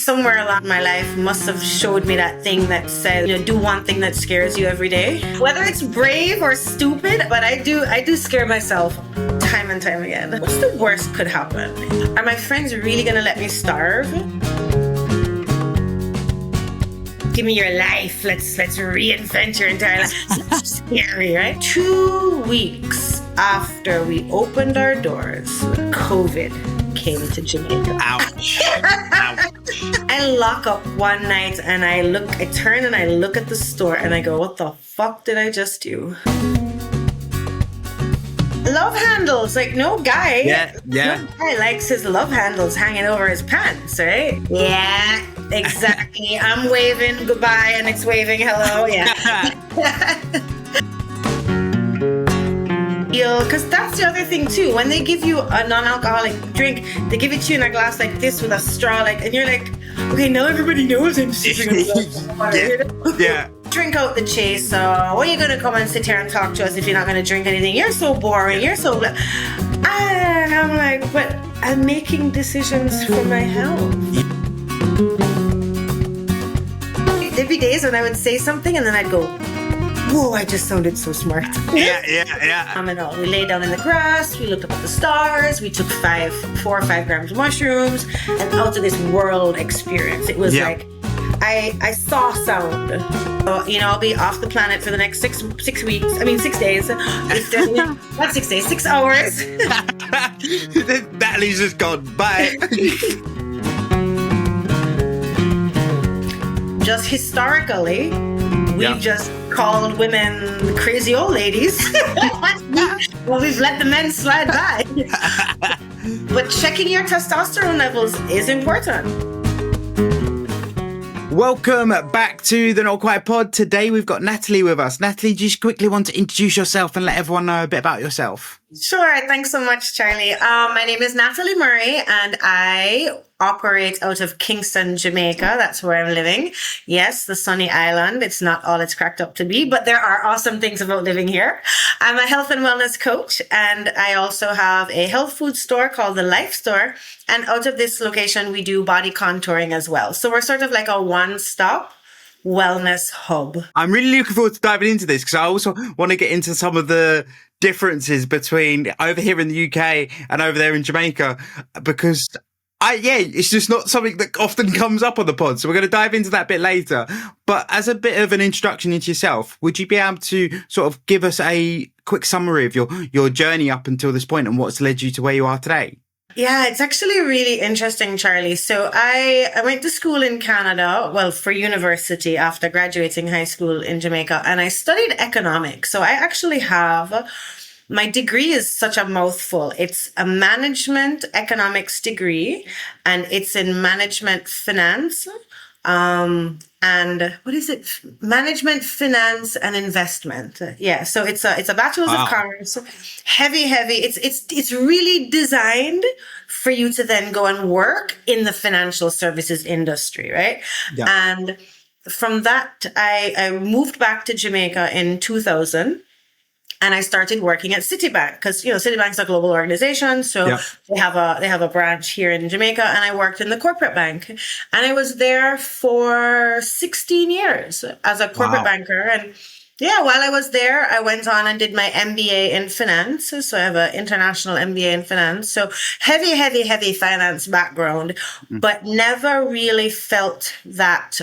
somewhere along my life must have showed me that thing that says, do one thing that scares you every day. Whether it's brave or stupid, but I do scare myself time and time again. What's the worst could happen? Are my friends really gonna let me starve? Give me your life. Let's reinvent your entire life. It's scary, right? 2 weeks after we opened our doors, COVID came to Jamaica. Ouch. Ouch. I lock up one night and I turn and I look at the store and I go, what the fuck did I just do? Love handles, like no guy. No guy likes his love handles hanging over his pants, right? Yeah, exactly. I'm waving goodbye and it's waving hello. Yeah. Because that's the other thing too. When they give you a non-alcoholic drink, they give it to you in a glass like this with a straw, and you're like, okay, now everybody knows I'm sipping a glass of water. Yeah. Drink out the chase. So when are you gonna come and sit here and talk to us if you're not gonna drink anything? You're so boring. You're so. And I'm like, but I'm making decisions for my health. There'd be days when I would say something and then I'd go, whoa, I just sounded so smart. Yeah. We lay down in the grass, we looked up at the stars, we took 4 or 5 grams of mushrooms, and out of this world experience. It was like, I saw sound. So, I'll be off the planet for the next 6 days. Not 6 days, 6 hours. Natalie's just gone, bye. Just historically, we've just called women crazy old ladies. Well, we've let the men slide by. But checking your testosterone levels is important. Welcome back to the Not Quite Pod. Today we've got Natalie with us. Natalie, do you just quickly want to introduce yourself and let everyone know a bit about yourself? Sure. Thanks so much, Charlie. My name is Natalie Murray and I operate out of Kingston, Jamaica. That's where I'm living. Yes, the sunny island. It's not all it's cracked up to be, but there are awesome things about living here. I'm a health and wellness coach, and I also have a health food store called the Life Store. And out of this location, we do body contouring as well. So we're sort of like a one-stop wellness hub. I'm really looking forward to diving into this because I also want to get into some of the differences between over here in the UK and over there in Jamaica, because it's just not something that often comes up on the pod. So we're going to dive into that a bit later. But as a bit of an introduction into yourself, would you be able to sort of give us a quick summary of your journey up until this point and what's led you to where you are today? Yeah, it's actually really interesting, Charlie. So I went to school in Canada, for university after graduating high school in Jamaica, and I studied economics. So I actually have, my degree is such a mouthful. It's a management economics degree, and it's in management finance. And what is it? Management, finance, and investment. Yeah. So it's a bachelor's of commerce. Heavy. It's really designed for you to then go and work in the financial services industry, right? Yeah. And from that, I moved back to Jamaica in 2000. And I started working at Citibank because, Citibank's a global organization. So they have a branch here in Jamaica, and I worked in the corporate bank, and I was there for 16 years as a corporate banker. And while I was there, I went on and did my MBA in finance. So I have an international MBA in finance. So heavy finance background, but never really felt that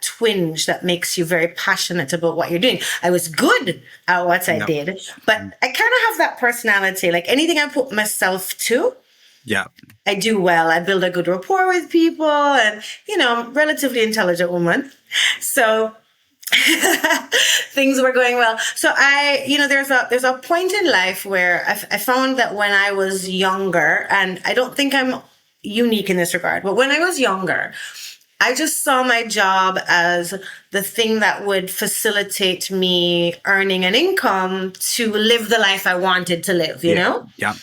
twinge that makes you very passionate about what you're doing. I was good at what I did, but I kind of have that personality. Like anything I put myself to, I do well. I build a good rapport with people, and, I'm a relatively intelligent woman. So things were going well. So there's a point in life where I found that when I was younger, and I don't think I'm unique in this regard, but when I was younger, I just saw my job as the thing that would facilitate me earning an income to live the life I wanted to live, you know? Yeah.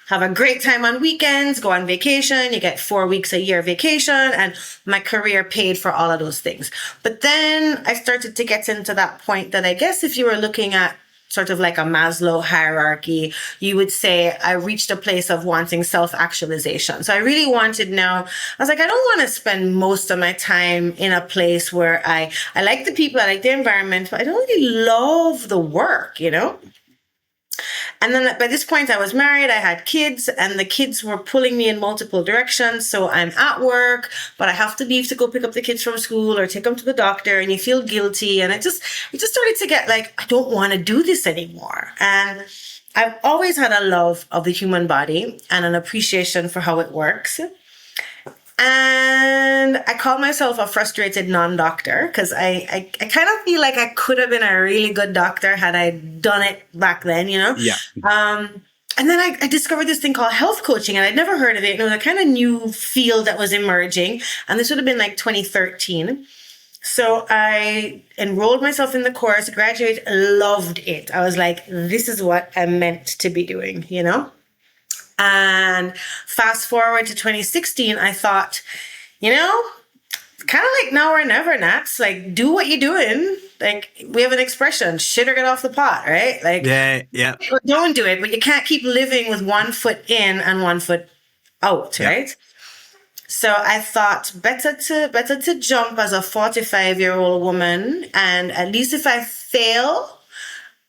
Have a great time on weekends, go on vacation, you get 4 weeks a year vacation, and my career paid for all of those things. But then I started to get into that point that I guess if you were looking at sort of like a Maslow hierarchy, you would say I reached a place of wanting self-actualization. So I really wanted now, I was like, I don't want to spend most of my time in a place where I like the people, I like the environment, but I don't really love the work, you know? And then by this point, I was married, I had kids, and the kids were pulling me in multiple directions. So I'm at work, but I have to leave to go pick up the kids from school or take them to the doctor, and you feel guilty. And it just started to get like, I don't want to do this anymore. And I've always had a love of the human body and an appreciation for how it works. And I call myself a frustrated non-doctor because I kind of feel like I could have been a really good doctor had I done it back then, you know? Yeah. And then I discovered this thing called health coaching, and I'd never heard of it. It was a kind of new field that was emerging, and this would have been like 2013. So I enrolled myself in the course, graduated, loved it. I was like, this is what I'm meant to be doing, you know? And fast forward to 2016, I thought, you know, kind of like now or never, Nats. Like, do what you're doing. Like, we have an expression, shit or get off the pot, right? Like, yeah. Don't do it, but you can't keep living with one foot in and one foot out, right? So I thought better to jump as a 45-year-old woman, and at least if I fail,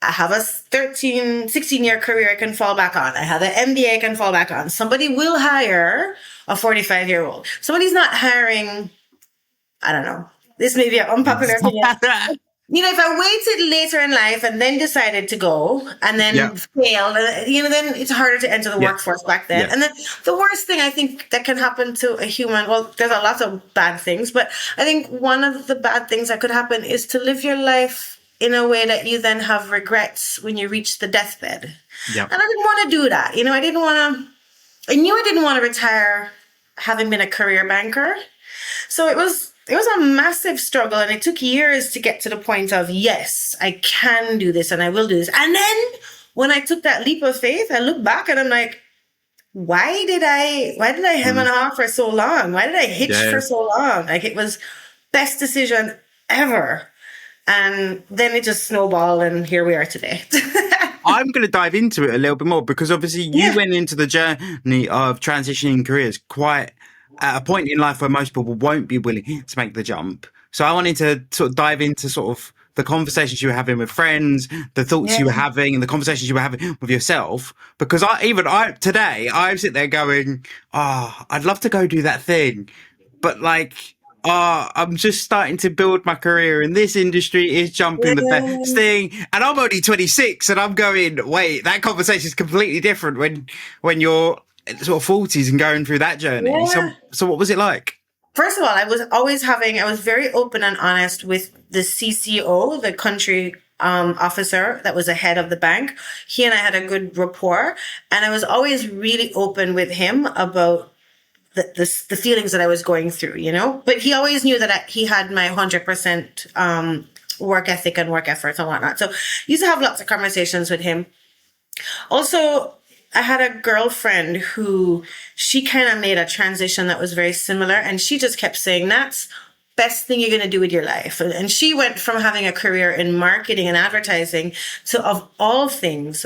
I have a 16-year career I can fall back on. I have an MBA I can fall back on. Somebody will hire a 45-year-old. Somebody's not hiring, I don't know. This may be an unpopular opinion. You know, if I waited later in life and then decided to go and then failed, you know, then it's harder to enter the workforce back then. And then the worst thing I think that can happen to a human, well, there's a lot of bad things, but I think one of the bad things that could happen is to live your life in a way that you then have regrets when you reach the deathbed. Yep. And I didn't want to do that. You know, I knew I didn't want to retire having been a career banker. So it was a massive struggle, and it took years to get to the point of, yes, I can do this and I will do this. And then when I took that leap of faith, I look back and I'm like, why did I hem and haw for so long? Why did I hitch for so long? Like, it was best decision ever. And then it just snowballed, and here we are today. I'm going to dive into it a little bit more because obviously you went into the journey of transitioning careers quite at a point in life where most people won't be willing to make the jump. So I wanted to sort of dive into sort of the conversations you were having with friends, the thoughts you were having, and the conversations you were having with yourself. Because today, I'm sitting there going, I'd love to go do that thing. But like, I'm just starting to build my career in this industry, is jumping the best thing. And I'm only 26 and I'm going, wait, that conversation is completely different when you're sort of 40s and going through that journey. Yeah. So what was it like? First of all, I was very open and honest with the CCO, the country officer that was the head of the bank. He and I had a good rapport, and I was always really open with him about the feelings that I was going through, you know, but he always knew that he had my 100% work ethic and work efforts and whatnot. So I used to have lots of conversations with him. Also, I had a girlfriend who she kind of made a transition that was very similar, and she just kept saying, that's best thing you're going to do with your life. And she went from having a career in marketing and advertising to, of all things,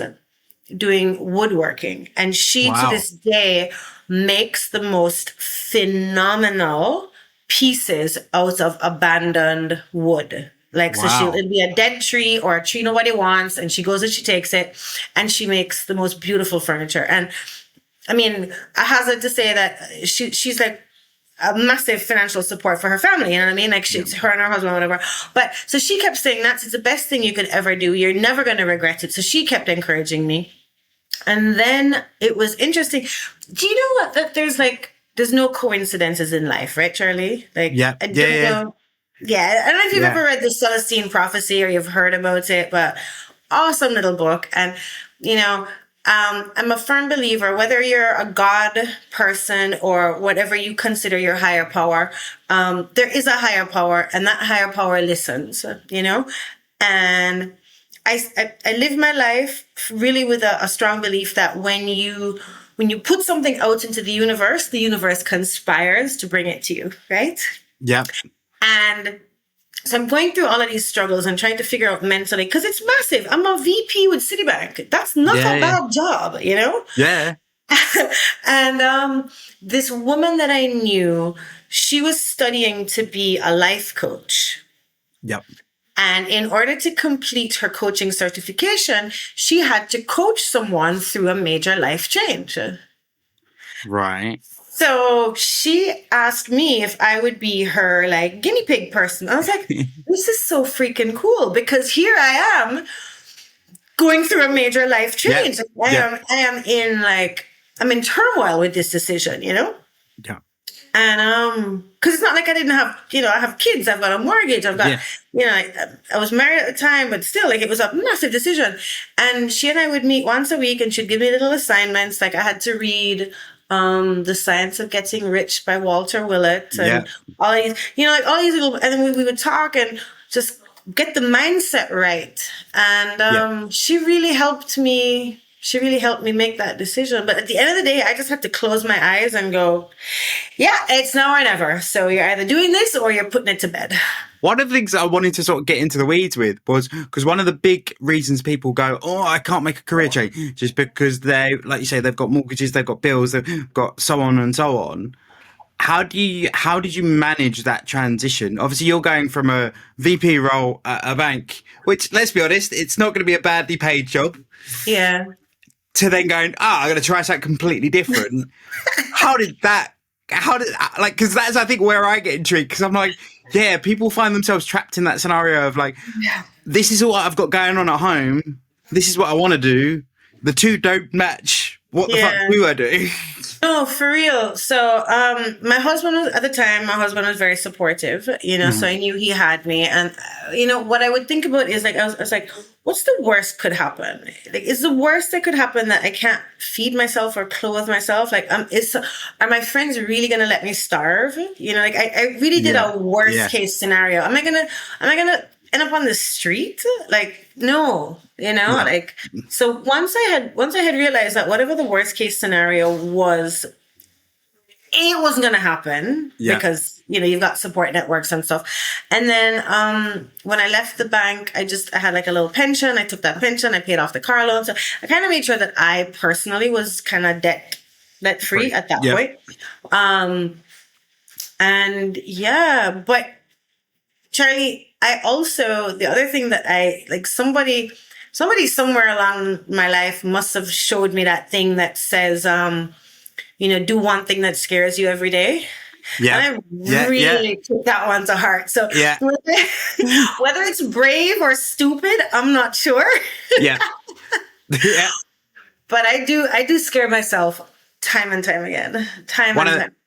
doing woodworking. And she to this day makes the most phenomenal pieces out of abandoned wood. Like, so it'll be a dead tree or a tree nobody wants, and she goes and she takes it and she makes the most beautiful furniture. And I mean, I hazard to say that she's like a massive financial support for her family. You know what I mean? Like, she's her and her husband, whatever. But so she kept saying, that's the best thing you could ever do. You're never going to regret it. So she kept encouraging me. And then it was interesting. Do you know what? That there's no coincidences in life, right, Charlie? Like, I don't know. Yeah, I don't know if you've ever read the Celestine Prophecy or you've heard about it, but awesome little book. And, you know, I'm a firm believer, whether you're a God person or whatever you consider your higher power, there is a higher power, and that higher power listens, you know? And I live my life really with a strong belief that when you put something out into the universe conspires to bring it to you, right? Yeah. And So I'm going through all of these struggles and trying to figure out mentally, because it's massive. I'm a VP with Citibank. That's not a bad job, you know? Yeah. And this woman that I knew, she was studying to be a life coach. Yep. And in order to complete her coaching certification, she had to coach someone through a major life change. Right. So she asked me if I would be her like guinea pig person. I was like, this is so freaking cool, because here I am going through a major life change. Yeah. I'm in turmoil with this decision, you know? Yeah. And because it's not like I didn't have, I have kids, I've got a mortgage, I've got, I was married at the time, but still, like, it was a massive decision. And she and I would meet once a week, and she'd give me little assignments. Like, I had to read The Science of Getting Rich by Walter Willett, and all these, all these little, and then we would talk and just get the mindset right. And she really helped me. She really helped me make that decision. But at the end of the day, I just had to close my eyes and go, yeah, it's now or never. So you're either doing this or you're putting it to bed. One of the things that I wanted to sort of get into the weeds with was because one of the big reasons people go, oh, I can't make a career change, just because they, like you say, they've got mortgages, they've got bills, they've got so on and so on. How did you manage that transition? Obviously, you're going from a VP role at a bank, which, let's be honest, it's not going to be a badly paid job. Yeah. To then going, I'm going to try something completely different. Because that's, I think, where I get intrigued. Because I'm like, yeah, people find themselves trapped in that scenario of like, this is all I've got going on at home. This is what I want to do. The two don't match. What the fuck do I do? No, for real. So, my husband was very supportive, so I knew he had me. And, what I would think about is like, I was like, what's the worst could happen? Like, is the worst that could happen that I can't feed myself or clothe myself? Like, are my friends really going to let me starve? I really did a worst case scenario. Am I going to end up on the street? Like, no, like, so once I had realized that whatever the worst case scenario was, it wasn't going to happen because, you've got support networks and stuff. And then, when I left the bank, I had like a little pension. I took that pension, I paid off the car loan. So I kind of made sure that I personally was kind of debt free at that point. But Charlie, I also, the other thing that I, like, somebody somewhere along my life must have showed me that thing that says, do one thing that scares you every day. Yeah. And I really took that one to heart. So whether it's brave or stupid, I'm not sure. Yeah. Yeah. But I do scare myself time and time again.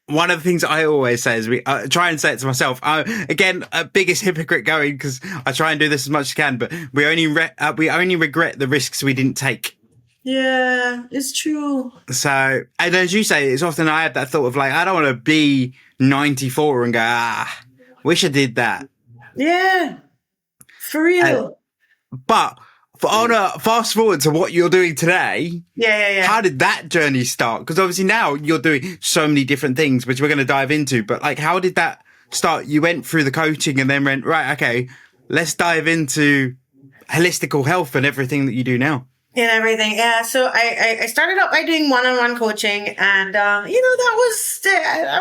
One of the things I always say is try and say it to myself. Again, biggest hypocrite going, because I try and do this as much as I can, but we only regret the risks we didn't take. Yeah, it's true. So, and as you say, it's often I had that thought of like, I don't want to be 94 and go, wish I did that. Yeah, for real. But on a fast forward to what you're doing today, how did that journey start? Because obviously now you're doing so many different things, which we're going to dive into. But like, how did that start? You went through the coaching and then went, right, okay, let's dive into holistical health and everything that you do now. And everything. Yeah. So I started out by doing one-on-one coaching, and, that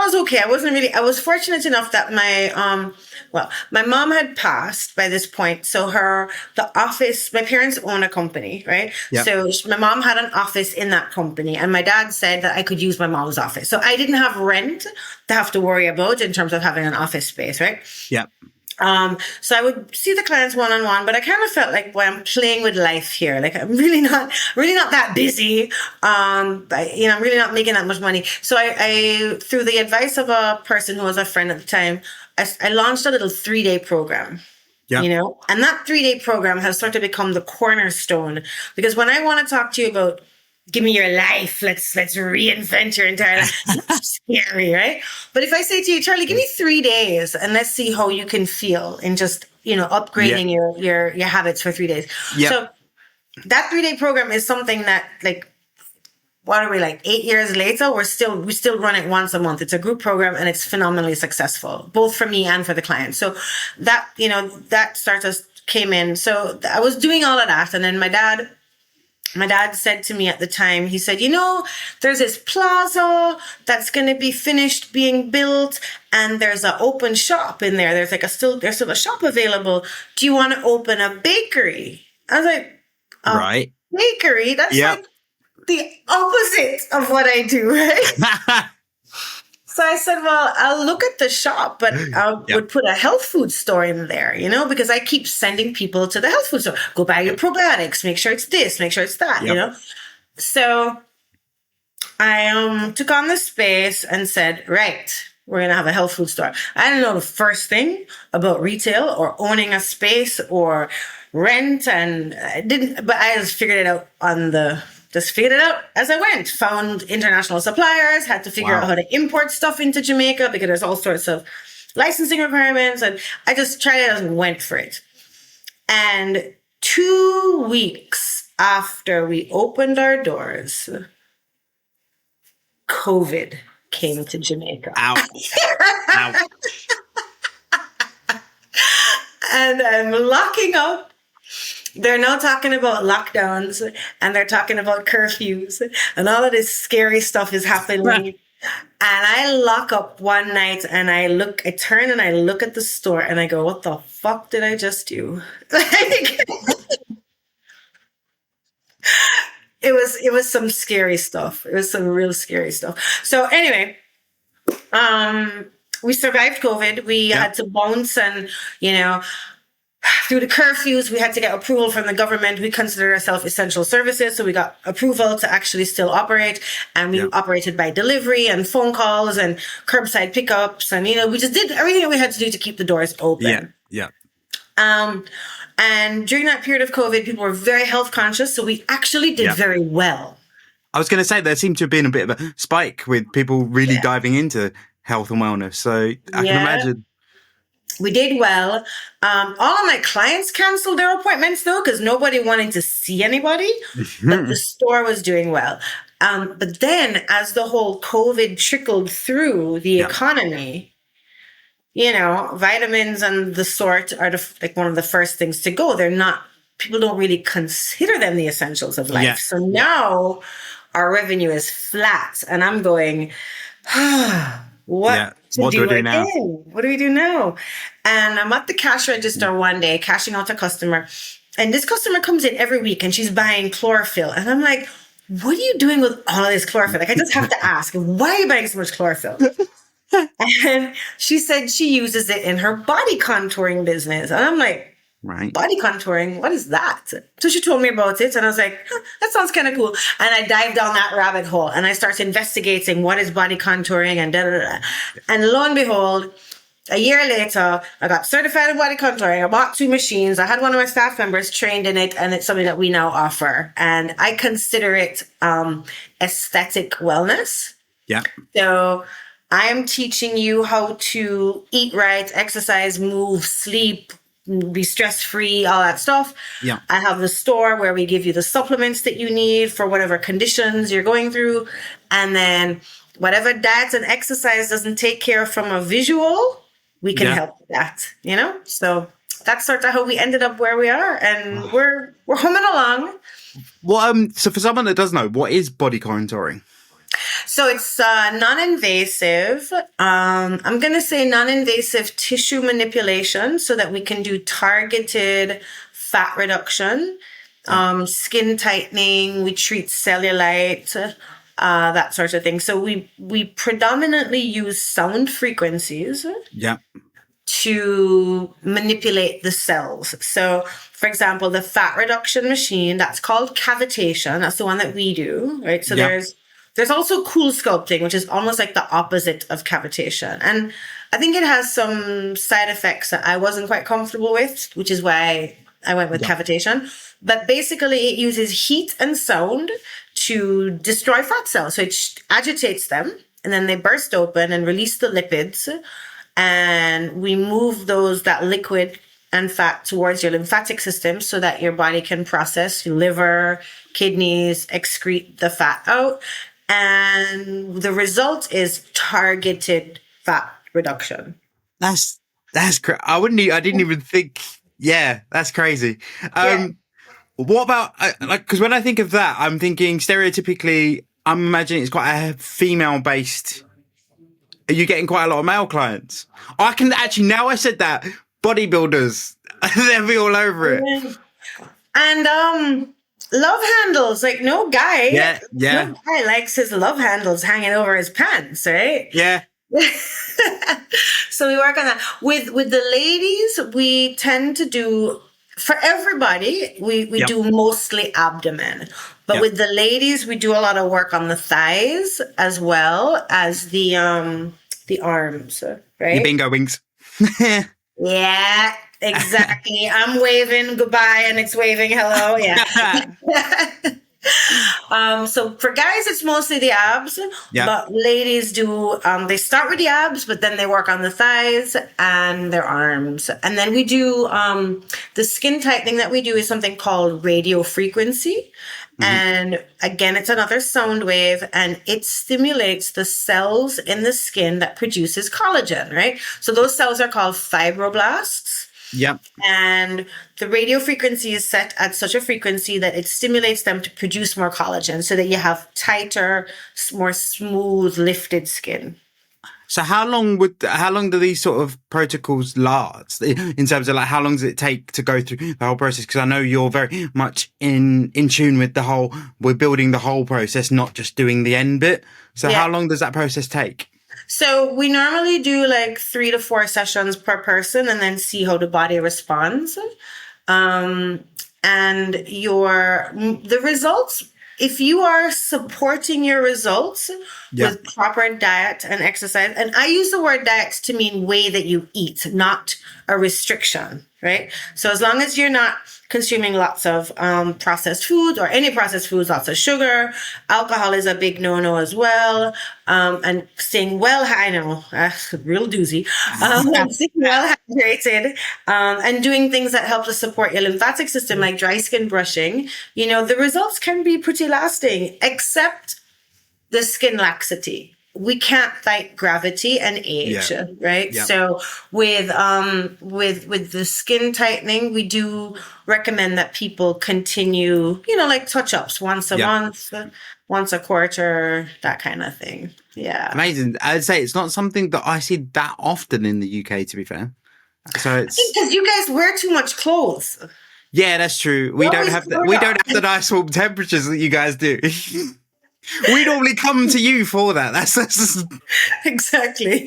was okay. I was fortunate enough that my mom had passed by this point. So my parents own a company, right? Yep. So my mom had an office in that company, and my dad said that I could use my mom's office. So I didn't have rent to have to worry about in terms of having an office space, right? Yeah. So I would see the clients one-on-one, but I kind of felt like, boy, I'm playing with life here. Like, I'm really not that busy. I'm really not making that much money. So I through the advice of a person who was a friend at the time, I launched a little 3-day program. Yeah. And that 3-day program has sort of become the cornerstone, because when I want to talk to you about, give me your life, let's reinvent your entire life, it's scary, right? But if I say to you, Charlie, give me 3 days and let's see how you can feel in just, upgrading your habits for 3 days. Yep. So that 3-day program is something that, like, what are we, like 8 years later? We still run it once a month. It's a group program and it's phenomenally successful, both for me and for the client. So that, that startup came in. So I was doing all of that. And then my dad said to me at the time, he said, there's this plaza that's going to be finished being built and there's an open shop in there. There's still a shop available. Do you want to open a bakery? I was like, right. Bakery? That's like the opposite of what I do, right? So I said, well, I'll look at the shop, but I would put a health food store in there, because I keep sending people to the health food store. Go buy your probiotics, make sure it's this, make sure it's that, So I took on the space and said, right, we're going to have a health food store. I didn't know the first thing about retail or owning a space or rent, and but I just figured it out as I went. Found international suppliers, had to figure out how to import stuff into Jamaica because there's all sorts of licensing requirements. And I just tried it and went for it. And 2 weeks after we opened our doors, COVID came to Jamaica. Ouch. Ouch. And I'm locking up. They're now talking about lockdowns and they're talking about curfews and all of this scary stuff is happening. And I lock up one night and I turn and I look at the store and I go, what the fuck did I just do? It was some scary stuff. It was some real scary stuff. So anyway, we survived COVID. We had to bounce and, through the curfews, we had to get approval from the government. We consider ourselves essential services. So we got approval to actually still operate. And we operated by delivery and phone calls and curbside pickups. And, we just did everything that we had to do to keep the doors open. Yeah. And during that period of COVID, people were very health conscious. So we actually did very well. I was going to say there seemed to have been a bit of a spike with people really diving into health and wellness. So I can imagine. We did well. All of my clients canceled their appointments though, because nobody wanted to see anybody, but the store was doing well. But then as the whole COVID trickled through the economy, vitamins and the sort are one of the first things to go. People don't really consider them the essentials of life. Yeah. So now our revenue is flat and I'm going, what do we do now? What do we do now? And I'm at the cash register one day, cashing out a customer. And this customer comes in every week and she's buying chlorophyll. And I'm like, what are you doing with all of this chlorophyll? I just have to ask, why are you buying so much chlorophyll? And she said she uses it in her body contouring business. And I'm like, body contouring, what is that? So she told me about it and I was like, that sounds kind of cool. And I dived down that rabbit hole and I started investigating what is body contouring and da-da-da. And lo and behold, a year later, I got certified in body contouring. I bought 2 machines. I had one of my staff members trained in it and it's something that we now offer. And I consider it aesthetic wellness. Yeah. So I am teaching you how to eat right, exercise, move, sleep, be stress-free, all that stuff. Yeah. I have the store where we give you the supplements that you need for whatever conditions you're going through. And then whatever diet and exercise doesn't take care of from a visual, we can help with that, So that's sort of how we ended up where we are. And we're humming along. Well, so for someone that doesn't know, what is body contouring? So it's non-invasive. I'm going to say non-invasive tissue manipulation so that we can do targeted fat reduction, skin tightening. We treat cellulite, that sort of thing. So we predominantly use sound frequencies to manipulate the cells. So, for example, the fat reduction machine, that's called cavitation. That's the one that we do, right? So there's also cool sculpting, which is almost like the opposite of cavitation. And I think it has some side effects that I wasn't quite comfortable with, which is why I went with cavitation. But basically, it uses heat and sound to destroy fat cells. So it agitates them, and then they burst open and release the lipids. And we move that liquid and fat towards your lymphatic system so that your body can process your liver, kidneys, excrete the fat out. And the result is targeted fat reduction. That's I didn't even think. Yeah, that's crazy. What about because when I think of that, I'm thinking stereotypically. I'm imagining it's quite a female based. Are you getting quite a lot of male clients? I can actually, now I said that, bodybuilders, they'll be all over it. And love handles, like no guy likes his love handles hanging over his pants, right? Yeah. So we work on that. With the ladies, we tend to do, for everybody, we do mostly abdomen. But with the ladies, we do a lot of work on the thighs as well as the arms, right? Your bingo wings. Yeah, exactly. I'm waving goodbye and it's waving hello. Yeah. So for guys, it's mostly the abs, but ladies do, they start with the abs, but then they work on the thighs and their arms. And then we do, the skin tightening that we do is something called radio frequency. And again, it's another sound wave, and it stimulates the cells in the skin that produces collagen, right? So those cells are called fibroblasts. Yep. And the radio frequency is set at such a frequency that it stimulates them to produce more collagen so that you have tighter, more smooth, lifted skin. So how long do these sort of protocols last in terms of like how long does it take to go through the whole process? Because I know you're very much in tune with we're building the whole process, not just doing the end bit. So how long does that process take? So we normally do like 3 to 4 sessions per person and then see how the body responds. And the results, if you are supporting your results with proper diet and exercise, and I use the word diet to mean way that you eat, not a restriction, right? So as long as you're not consuming lots of processed foods or any processed foods, lots of sugar, alcohol is a big no-no as well, and staying real doozy, staying well hydrated, and doing things that help to support your lymphatic system, like dry skin brushing, the results can be pretty lasting, except the skin laxity. We can't fight gravity and age, right? Yeah. So with the skin tightening, we do recommend that people continue, like touch-ups once a month, once a quarter, that kind of thing. Yeah. Amazing. I'd say it's not something that I see that often in the UK, to be fair. So it's because you guys wear too much clothes. Yeah, that's true. We don't have the nice warm temperatures that you guys do. We normally come to you for that. That's exactly.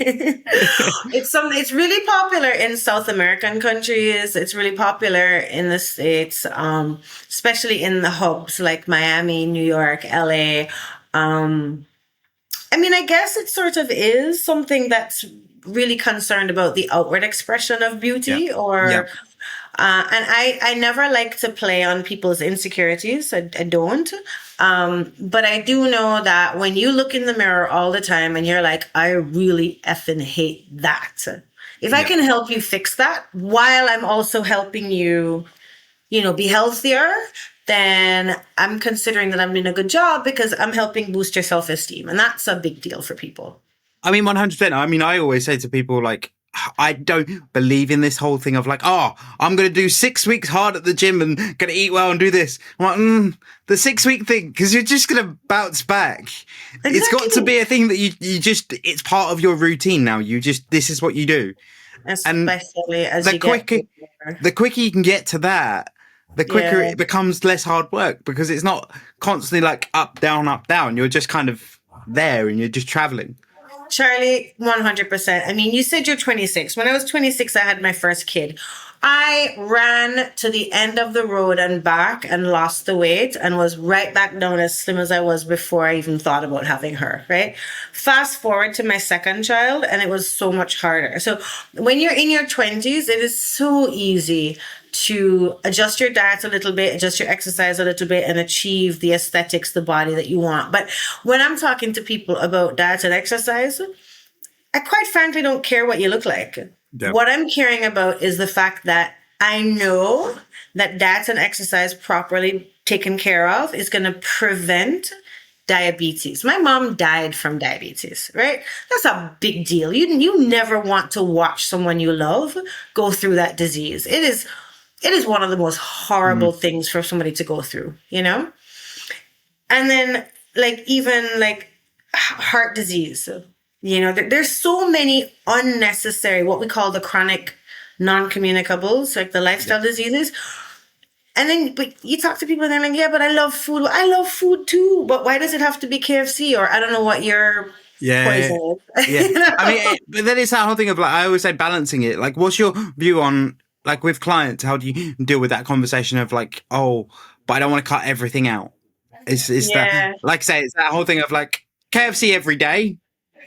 It's really popular in South American countries. It's really popular in the States, especially in the hubs like Miami, New York, LA. I guess it sort of is something that's really concerned about the outward expression of beauty and I never like to play on people's insecurities. I don't. But I do know that when you look in the mirror all the time and you're like, I really effing hate that. If I can help you fix that while I'm also helping you, be healthier, then I'm considering that I'm doing a good job because I'm helping boost your self-esteem. And that's a big deal for people. 100%. I always say to people, like, I don't believe in this whole thing of like, I'm going to do 6 weeks hard at the gym and going to eat well and do this. I'm like, the 6 week thing, because you're just going to bounce back. Exactly. It's got to be a thing that you just, it's part of your routine now. This is what you do. Especially as the quicker you can get to that, the quicker it becomes less hard work because it's not constantly like up, down. You're just kind of there and you're just traveling. Charlie, 100%. You said you're 26. When I was 26, I had my first kid. I ran to the end of the road and back and lost the weight and was right back down as slim as I was before I even thought about having her, right? Fast forward to my second child and it was so much harder. So when you're in your 20s, it is so easy to adjust your diet a little bit, adjust your exercise a little bit, and achieve the aesthetics, the body that you want. But when I'm talking to people about diet and exercise, I quite frankly don't care what you look like. Yep. What I'm caring about is the fact that I know that diet and exercise properly taken care of is going to prevent diabetes. My mom died from diabetes, right? That's a big deal. You never want to watch someone you love go through that disease. It is one of the most horrible things for somebody to go through, you know? And then like even like heart disease, you know, there's so many unnecessary, what we call the chronic non-communicables, like the lifestyle diseases. And then but you talk to people and they're like, yeah, but I love food. Well, I love food too. But why does it have to be KFC? Or I don't know what your poison is. Yeah. You know? I mean, but then it's that whole thing of like, I always say balancing it. Like, what's your view on, like with clients, how do you deal with that conversation of like, oh, but I don't want to cut everything out? It's that, like I say, it's that whole thing of like KFC every day.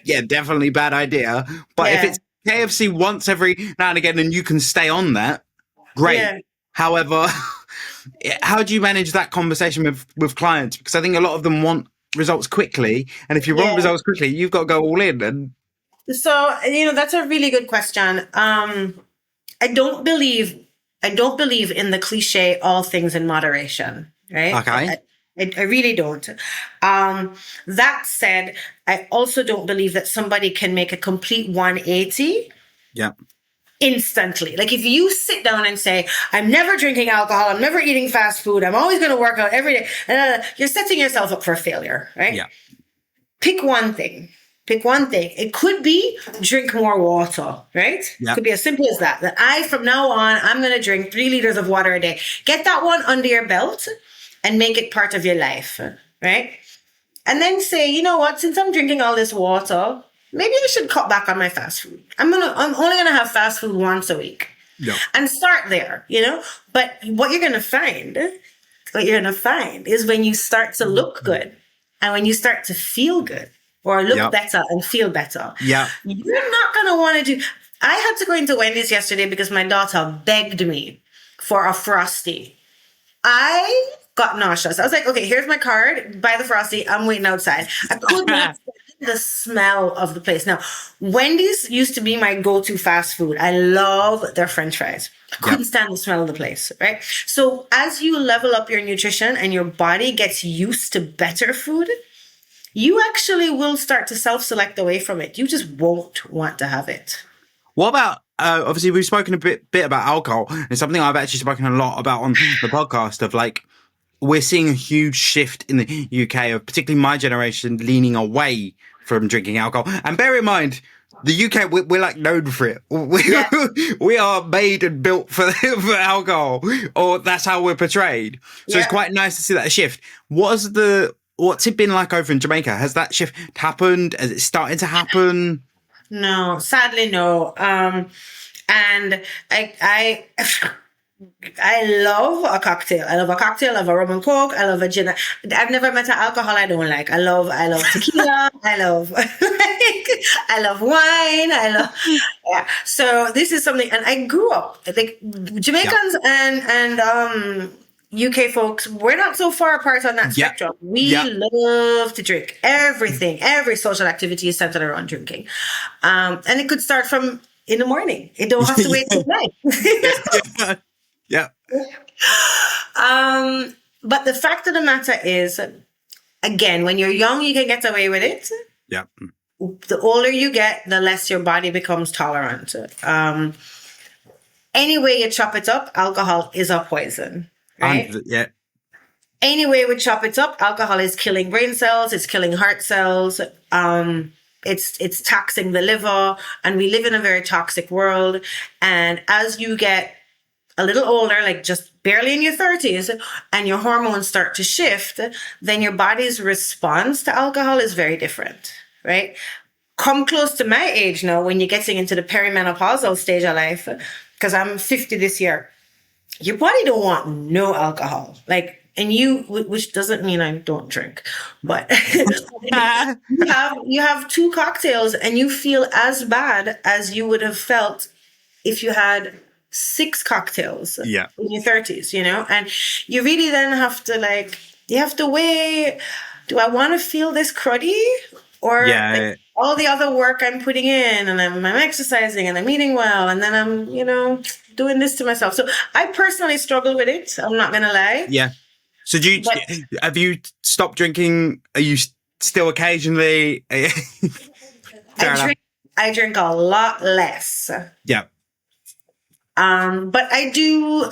Yeah, definitely bad idea. But if it's KFC once every now and again and you can stay on that, great. Yeah. However, how do you manage that conversation with clients? Because I think a lot of them want results quickly. And if you want results quickly, you've got to go all in. And So, you know, that's a really good question. I don't believe in the cliche, all things in moderation, right? Okay. I really don't. That said, I also don't believe that somebody can make a complete 180 instantly. Like if you sit down and say, I'm never drinking alcohol, I'm never eating fast food, I'm always going to work out every day, you're setting yourself up for failure, right? Yeah. Pick one thing. It could be drink more water, right? Yeah. It could be as simple as that. That from now on, I'm going to drink 3 liters of water a day. Get that one under your belt and make it part of your life, right? And then say, you know what, since I'm drinking all this water, maybe I should cut back on my fast food. I'm only gonna have fast food once a week. Yeah. And start there, you know? But what you're gonna find is when you start to look good and when you start to feel good or look better and feel better, you're not gonna want to do. I had to go into Wendy's yesterday because my daughter begged me for a Frosty. I got nauseous. I was like, okay, here's my card. Buy the Frosty. I'm waiting outside. I could not stand the smell of the place. Now, Wendy's used to be my go-to fast food. I love their French fries. I couldn't stand the smell of the place, right? So as you level up your nutrition and your body gets used to better food, you actually will start to self-select away from it. You just won't want to have it. What about, obviously we've spoken a bit about alcohol, and something I've actually spoken a lot about on the podcast of like, we're seeing a huge shift in the UK of particularly my generation leaning away from drinking alcohol. And bear in mind, the UK, we're like known for it. We are made and built for alcohol, or that's how we're portrayed. So it's quite nice to see that shift. What's it been like over in Jamaica? Has that shift happened? Is it starting to happen? No, sadly, no. And I love a cocktail. I love a rum and coke. I love a gin. I've never met an alcohol I don't like. I love tequila. I love wine. So this is something, and I grew up like Jamaicans and UK folks. We're not so far apart on that spectrum. We love to drink. Every social activity is centered around drinking, and it could start from in the morning. It don't have to wait till night. Yeah. But the fact of the matter is, again, when you're young, you can get away with it. Yeah. The older you get, the less your body becomes tolerant. Any way you chop it up, alcohol is a poison, right? Any way we chop it up, alcohol is killing brain cells, it's killing heart cells, it's taxing the liver, and we live in a very toxic world. And as you get a little older, like just barely in your 30s, and your hormones start to shift, then your body's response to alcohol is very different, right? Come close to my age now, when you're getting into the perimenopausal stage of life, because I'm 50 this year, your body don't want no alcohol. Like, and which doesn't mean I don't drink, but you have 2 cocktails and you feel as bad as you would have felt if you had 6 cocktails in your 30s, you know? And you really then have to weigh, do I want to feel this cruddy? Or all the other work I'm putting in, and I'm exercising and I'm eating well, and then I'm, doing this to myself. So I personally struggle with it. I'm not gonna lie. Yeah. So But have you stopped drinking? Are you still occasionally? Fair I enough. drink a lot less. Yeah. But I do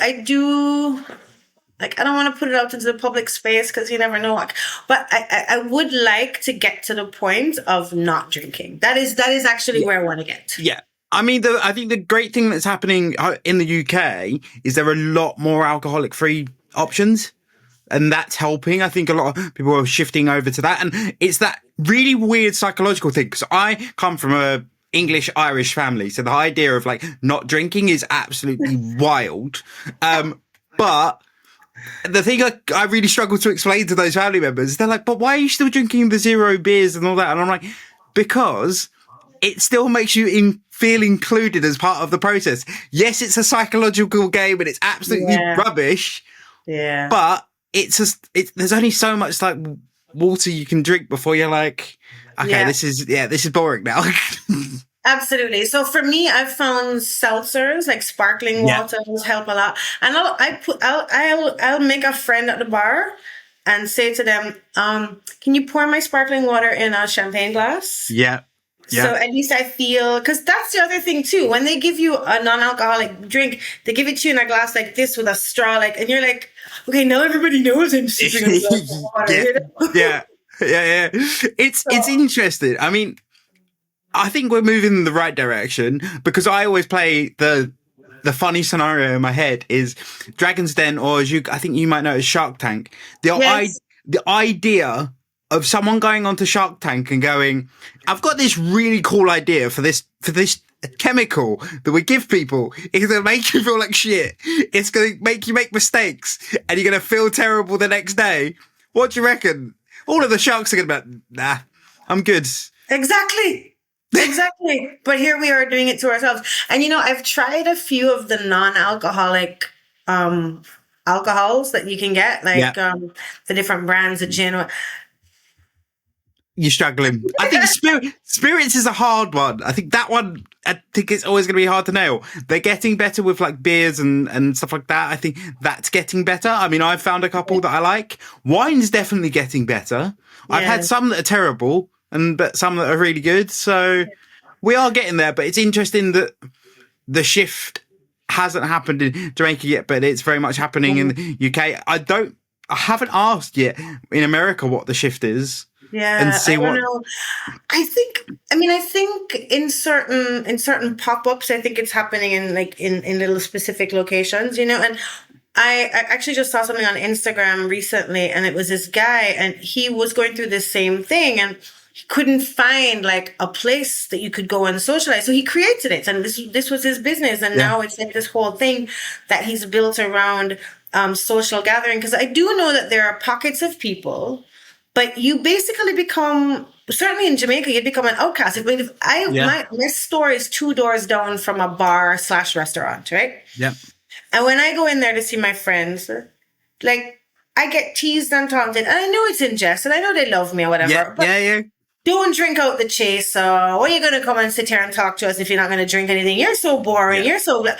like, I don't want to put it out into the public space because you never know. But I would like to get to the point of not drinking. That is actually where I want to get. Yeah. I mean, I think the great thing that's happening in the UK is there are a lot more alcoholic-free options, and that's helping. I think a lot of people are shifting over to that, and it's that really weird psychological thing, because I come from a English-Irish family, so the idea of like not drinking is absolutely wild. But the thing I really struggle to explain to those family members, they're like, but why are you still drinking the 0 beers and all that? And I'm like, because it still makes you feel included as part of the process. Yes, it's a psychological game and it's absolutely rubbish. Yeah. But there's only so much like water you can drink before you're like, okay, this is boring now. Absolutely. So for me, I've found seltzers, like sparkling waters, help a lot. And I'll make a friend at the bar and say to them, can you pour my sparkling water in a champagne glass? Yeah. Yeah. So at least I feel, because that's the other thing too. When they give you a non-alcoholic drink, they give it to you in a glass like this with a straw, and you're like, okay, now everybody knows I'm sipping a glass of water. Yeah. It's interesting. I mean, I think we're moving in the right direction, because I always play the funny scenario in my head is Dragon's Den, or I think you might know as Shark Tank. The idea of someone going onto Shark Tank and going, I've got this really cool idea for this chemical that we give people. It's going to make you feel like shit. It's going to make you make mistakes, and you're going to feel terrible the next day. What do you reckon? All of the sharks are going to be like, nah, I'm good. Exactly. But here we are doing it to ourselves. And, I've tried a few of the non-alcoholic alcohols that you can get, like the different brands of gin. You're struggling. I think spirits is a hard one. I think that one, it's always going to be hard to nail. They're getting better with like beers and stuff like that. I think that's getting better. I mean, I've found a couple that I like. Wine's definitely getting better. I've had some that are terrible, but some that are really good. So we are getting there, but it's interesting that the shift hasn't happened in Jamaica yet, but it's very much happening in the UK. I haven't asked yet in America what the shift is. Yeah, and see I don't know. I think in certain pop-ups, I think it's happening in little specific locations, and I actually just saw something on Instagram recently, and it was this guy, and he was going through the same thing, and he couldn't find like a place that you could go and socialize. So he created it, and this was his business, and now it's like this whole thing that he's built around social gathering. Because I do know that there are pockets of people. But you basically become, certainly in Jamaica, you'd become an outcast. My store is 2 doors down from a bar/restaurant, right? Yeah. And when I go in there to see my friends, like, I get teased and taunted. And I know it's in jest, and I know they love me or whatever. Yeah, but don't drink out the chase. So why are you going to come and sit here and talk to us if you're not going to drink anything? You're so boring. You're so... And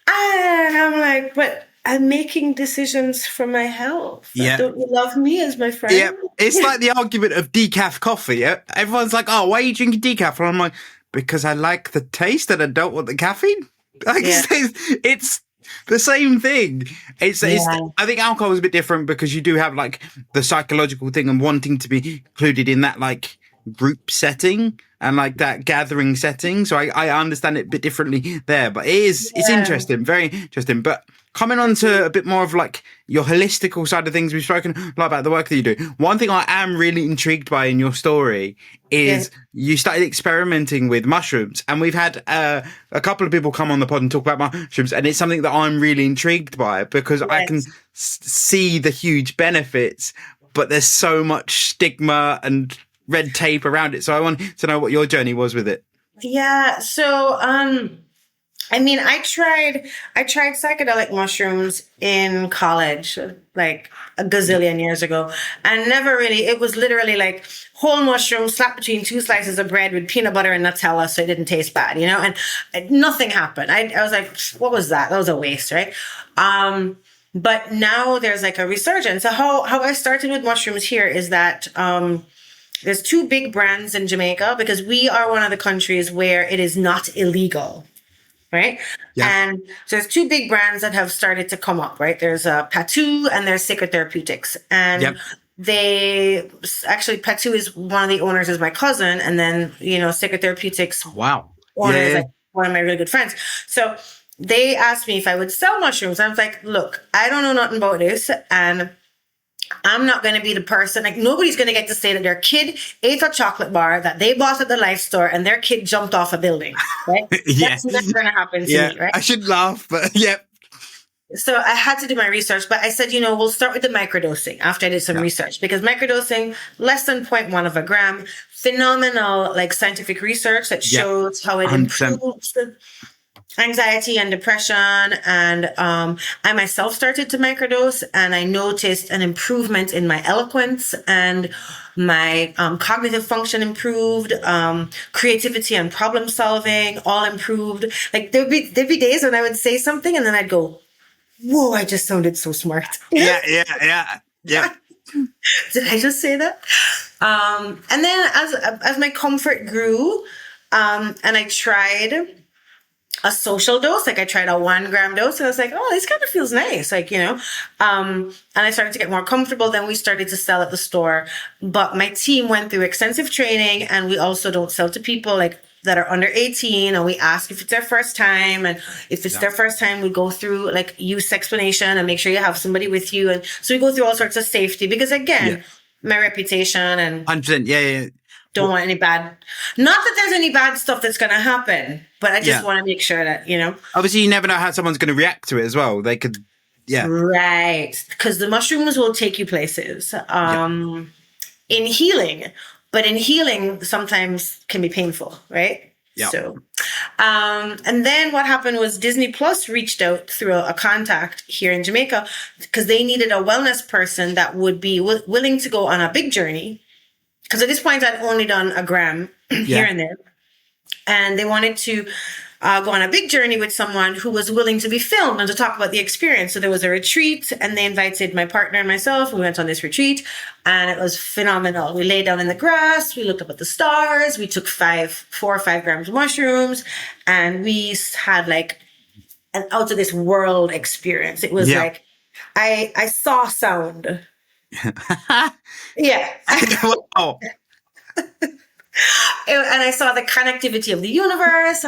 I'm like, but... I'm making decisions for my health. Yeah. Don't you love me as my friend? Yeah. It's like the argument of decaf coffee. Yeah? Everyone's like, oh, why are you drinking decaf? And I'm like, because I like the taste and I don't want the caffeine. It's the same thing. I think alcohol is a bit different because you do have like the psychological thing and wanting to be included in that like group setting and like that gathering setting. So I understand it a bit differently there, but it's interesting, very interesting. But coming on to a bit more of like your holistical side of things, we've spoken a lot about the work that you do. One thing I am really intrigued by in your story is you started experimenting with mushrooms, and we've had a couple of people come on the pod and talk about mushrooms, and it's something that I'm really intrigued by because I can see the huge benefits, but there's so much stigma and red tape around it. So I want to know what your journey was with it. Yeah. So, I mean, I tried psychedelic mushrooms in college, like a gazillion years ago, and never really, it was literally like whole mushroom slapped between two slices of bread with peanut butter and Nutella so it didn't taste bad, and nothing happened. I was like, what was that? That was a waste, right? But now there's like a resurgence. So how I started with mushrooms here is that, there's two big brands in Jamaica because we are one of the countries where it is not illegal. Right. Yeah. And so there's two big brands that have started to come up, right? There's Patu and there's Sacred Therapeutics. And Yep. they actually, Patu is one of the owners is my cousin. And then, Sacred Therapeutics Wow. owner is Yeah. like one of my really good friends. So they asked me if I would sell mushrooms. I was like, look, I don't know nothing about this. And I'm not going to be the person, like nobody's going to get to say that their kid ate a chocolate bar that they bought at the life store and their kid jumped off a building, right? Yeah. That's never going to happen to me, right? I should laugh, but yeah. So I had to do my research, but I said, we'll start with the microdosing after I did some research because microdosing, less than 0.1 of a gram, phenomenal, like scientific research that shows how it 100%. improves anxiety and depression. And I myself started to microdose and I noticed an improvement in my eloquence and my cognitive function improved, creativity and problem solving all improved. Like there'd be days when I would say something and then I'd go, whoa, I just sounded so smart. Yeah. Did I just say that? And then as my comfort grew, and I tried a social dose, like I tried a 1 gram dose and I was like, oh, this kind of feels nice. Like, and I started to get more comfortable. Then we started to sell at the store, but my team went through extensive training and we also don't sell to people like that are under 18. And we ask if it's their first time. And if it's their first time, we go through like use explanation and make sure you have somebody with you. And so we go through all sorts of safety because again, my reputation and 100%. Yeah. don't want any bad, not that there's any bad stuff that's going to happen, but I just want to make sure that, Obviously, you never know how someone's going to react to it as well. They could, right. Because the mushrooms will take you places in healing, but in healing sometimes can be painful, right? Yeah. So, and then what happened was Disney Plus reached out through a contact here in Jamaica because they needed a wellness person that would be willing to go on a big journey. Because at this point, I'd only done a gram here and there. And they wanted to go on a big journey with someone who was willing to be filmed and to talk about the experience. So there was a retreat and they invited my partner and myself. We went on this retreat and it was phenomenal. We lay down in the grass. We looked up at the stars. We took 4 or 5 grams of mushrooms and we had like an out of this world experience. It was like, I saw sound. Yeah. Oh. And I saw the connectivity of the universe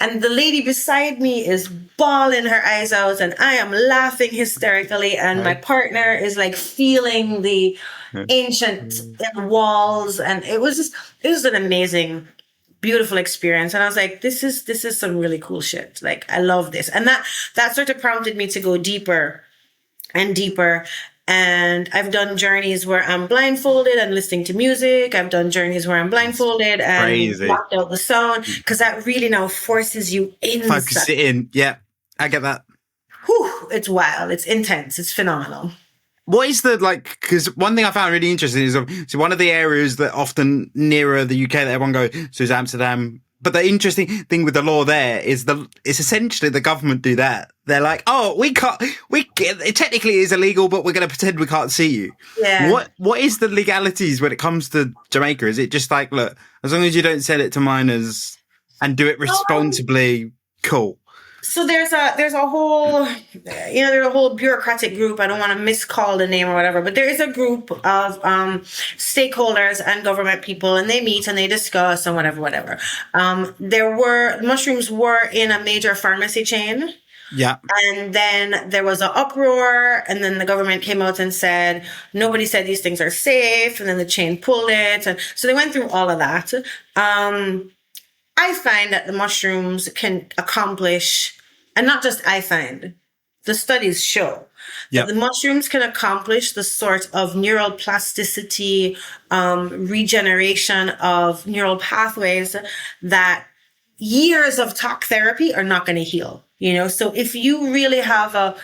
and the lady beside me is bawling her eyes out and I am laughing hysterically and my partner is like feeling the ancient walls and it was an amazing, beautiful experience. And I was like, this is some really cool shit. Like, I love this. And that sort of prompted me to go deeper and deeper. And I've done journeys where I'm blindfolded and listening to music. I've done journeys where I'm blindfolded and blocked out the sound because that really now forces you in. Focus it in. Yeah, I get that. Whew, it's wild. It's intense. It's phenomenal. What is the, because one thing I found really interesting is, so one of the areas that often nearer the UK that everyone goes to is Amsterdam. But the interesting thing with the law there is it's essentially the government do that. They're like, oh, it technically is illegal, but we're going to pretend we can't see you. Yeah. What is the legalities when it comes to Jamaica? Is it just like, look, as long as you don't sell it to minors and do it responsibly, cool? So there's a whole, there's a whole bureaucratic group. I don't want to miscall the name or whatever, but there is a group of stakeholders and government people, and they meet and they discuss and whatever. Mushrooms were in a major pharmacy chain. Yeah. And then there was an uproar, and then the government came out and said, nobody said these things are safe, and then the chain pulled it. And so they went through all of that. I find that the mushrooms can accomplish, and not just I find, the studies show that the mushrooms can accomplish the sort of neural plasticity, regeneration of neural pathways that years of talk therapy are not going to heal, you know? So if you really have a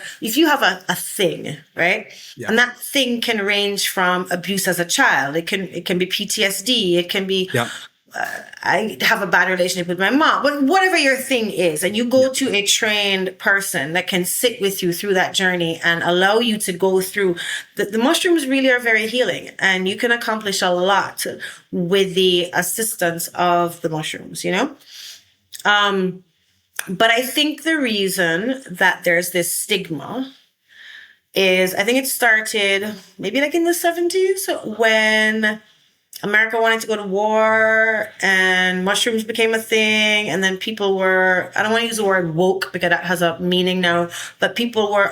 thing, right? Yeah. And that thing can range from abuse as a child. It can be PTSD. It can be, Yeah. I have a bad relationship with my mom, but whatever your thing is, and you go to a trained person that can sit with you through that journey and allow you to go through the mushrooms really are very healing, and you can accomplish a lot with the assistance of the mushrooms, you know? But I think the reason that there's this stigma is I think it started maybe like in the 70s when America wanted to go to war and mushrooms became a thing. And then people were, I don't want to use the word woke because that has a meaning now, but people were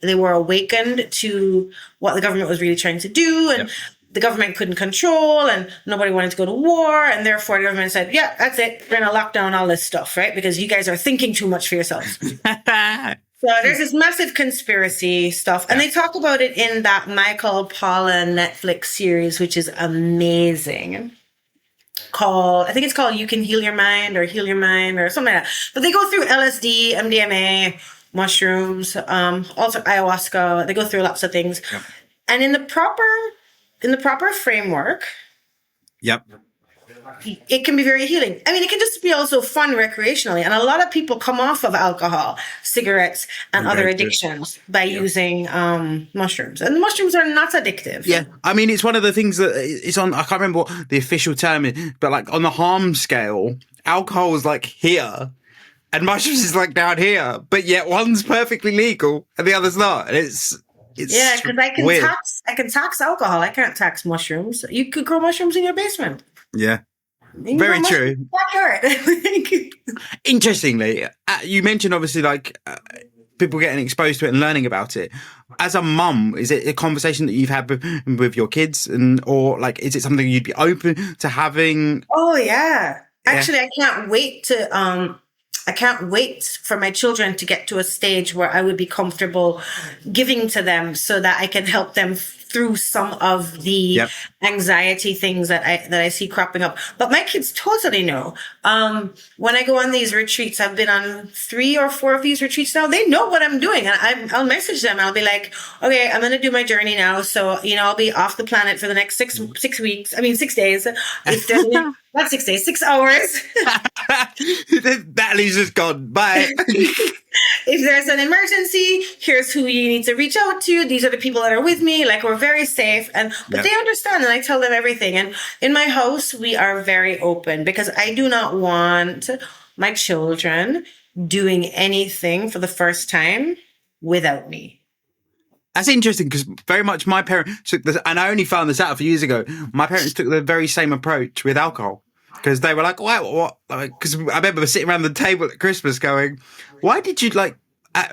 they were awakened to what the government was really trying to do. And the government couldn't control and nobody wanted to go to war. And therefore the government said, yeah, that's it. We're going to lock down all this stuff, right? Because you guys are thinking too much for yourselves. So there's this massive conspiracy stuff. And they talk about it in that Michael Pollan Netflix series, which is amazing. I think it's called You Can Heal Your Mind or Heal Your Mind or something like that. But they go through LSD, MDMA, mushrooms, also ayahuasca. They go through lots of things. Yep. And in the proper framework, it can be very healing. I mean, it can just be also fun recreationally. And a lot of people come off of alcohol, cigarettes, and other addictions by using mushrooms. And mushrooms are not addictive. Yeah. I mean, it's one of the things that it's on, I can't remember what the official term is, but like on the harm scale, alcohol is like here and mushrooms is like down here. But yet one's perfectly legal and the other's not. And it's yeah, because I can tax alcohol. I can't tax mushrooms. You could grow mushrooms in your basement. Yeah. Very true. Interestingly, you mentioned obviously like people getting exposed to it and learning about it. As a mum, is it a conversation that you've had with your kids, or like is it something you'd be open to having? Oh yeah, actually, I can't wait for my children to get to a stage where I would be comfortable giving to them so that I can help them through some of the anxiety things that I see cropping up. But my kids totally know. When I go on these retreats, I've been on 3 or 4 of these retreats now. They know what I'm doing. And I'll message them. I'll be like, okay, I'm going to do my journey now. So, you know, I'll be off the planet for the next 6 days. If there's not 6 days, 6 hours. Natalie's just gone. Bye. If there's an emergency, here's who you need to reach out to. These are the people that are with me. Like, we're very safe. But they understand, and I tell them everything. And in my house, we are very open because I do not want my children doing anything for the first time without me. That's interesting because very much my parents took this, and I only found this out a few years ago. My parents took the very same approach with alcohol. Because they were like, what? Because I remember sitting around the table at Christmas going, why did you like,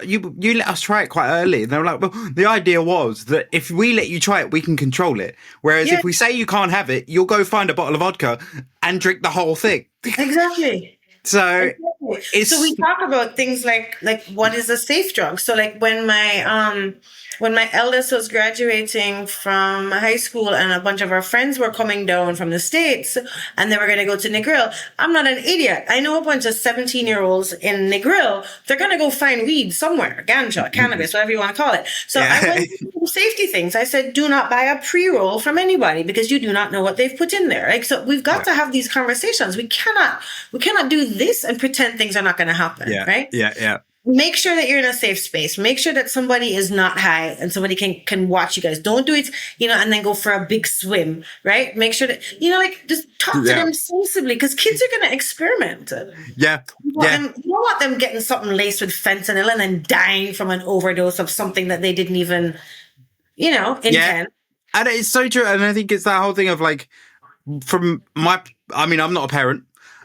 you let us try it quite early? And they were like, well, the idea was that if we let you try it, we can control it. Whereas if we say you can't have it, you'll go find a bottle of vodka and drink the whole thing. Exactly. So we talk about things like what is a safe drug? So like when my eldest was graduating from high school and a bunch of our friends were coming down from the States and they were going to go to Negril, I'm not an idiot. I know a bunch of 17-year-olds in Negril. They're going to go find weed somewhere, ganja, cannabis, whatever you want to call it. So I went through safety things. I said, do not buy a pre-roll from anybody because you do not know what they've put in there. Like, so we've got to have these conversations. We cannot do this and pretend things are not going to happen, right? Yeah. Make sure that you're in a safe space. Make sure that somebody is not high and somebody can watch you guys. Don't do it, and then go for a big swim, right? Make sure that, just talk to them sensibly because kids are going to experiment. Yeah. You don't want them getting something laced with fentanyl and then dying from an overdose of something that they didn't even, intend. Yeah. And it's so true. And I think it's that whole thing of like, I'm not a parent.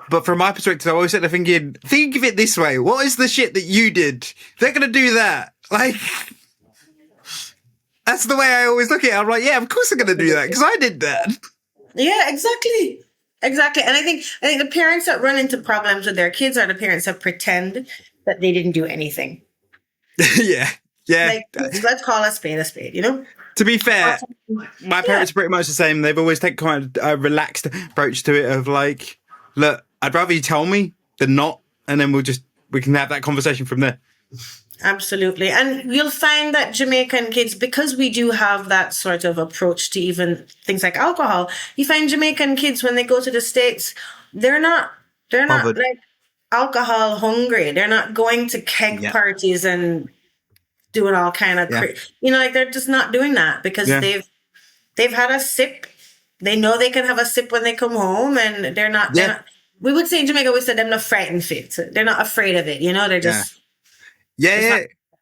But from my perspective, I always sit there thinking, think of it this way. What is the shit that you did? They're going to do that. Like, that's the way I always look at it. I'm like, yeah, of course they're going to do that because I did that. Yeah, exactly. Exactly. And I think the parents that run into problems with their kids are the parents that pretend that they didn't do anything. Yeah. Like, let's call a spade, To be fair, my parents are pretty much the same. They've always taken quite a relaxed approach to it of like, look, I'd rather you tell me than not, and then we can have that conversation from there. Absolutely. And you'll find that Jamaican kids, because we do have that sort of approach to even things like alcohol, you find Jamaican kids when they go to the States, they're not Bothered. like alcohol hungry. They're not going to keg parties and doing all kind of, like they're just not doing that because they've had a sip. They know they can have a sip when they come home, and they're not, we would say in Jamaica, we said they're not frightened fit. They're not afraid of it. They're just,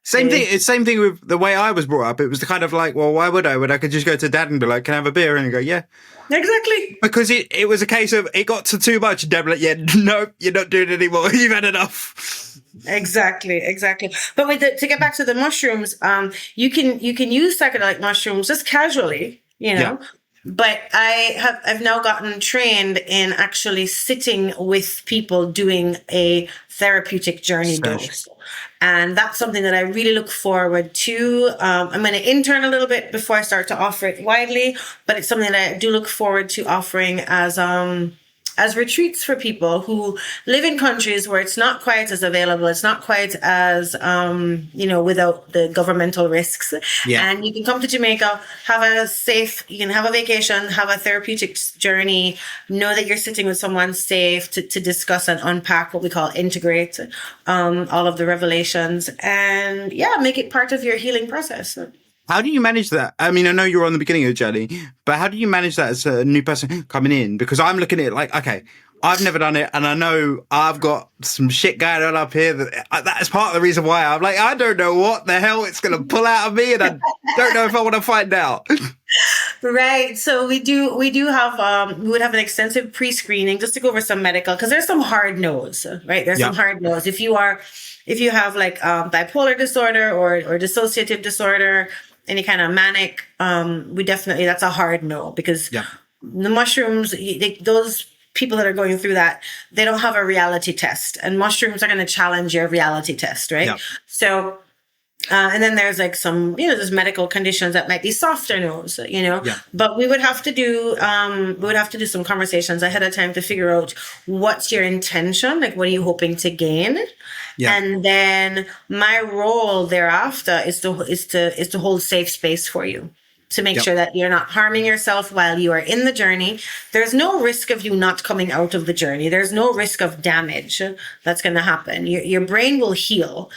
Same thing. It's same thing with the way I was brought up. It was the kind of like, well, why would I? When I could just go to dad and be like, can I have a beer? And he'd go, yeah. Exactly. Because it was a case of, it got to too much. And dad would be like, no, you're not doing it anymore. You've had enough. Exactly. But to get back to the mushrooms, you can use psychedelic mushrooms just casually, But I've now gotten trained in actually sitting with people doing a therapeutic journey dose. And that's something that I really look forward to. I'm going to intern a little bit before I start to offer it widely, but it's something that I do look forward to offering as retreats for people who live in countries where it's not quite as available. It's not quite as, without the governmental risks. Yeah. And you can come to Jamaica, you can have a vacation, have a therapeutic journey, know that you're sitting with someone safe to discuss and unpack what we call integrate, all of the revelations, and make it part of your healing process. How do you manage that? I mean, I know you're on the beginning of the journey, but how do you manage that as a new person coming in? Because I'm looking at it like, okay, I've never done it, and I know I've got some shit going on up here. That's part of the reason why I'm like, I don't know what the hell it's going to pull out of me, and I don't know if I want to find out. Right. So we have, we would have an extensive pre-screening just to go over some medical, because there's some hard no's, right? There's some hard no's. If you have like bipolar disorder or dissociative disorder, any kind of manic, that's a hard no, because the mushrooms, those people that are going through that, they don't have a reality test, and mushrooms are going to challenge your reality test, right? Yeah. So, and then there's like some, there's medical conditions that might be softer no's, but we would have to do some conversations ahead of time to figure out what's your intention, like what are you hoping to gain? Yeah. And then my role thereafter is to hold safe space for you, to make sure that you're not harming yourself while you are in the journey. There's no risk of you not coming out of the journey. There's no risk of damage that's going to happen. Your brain will heal.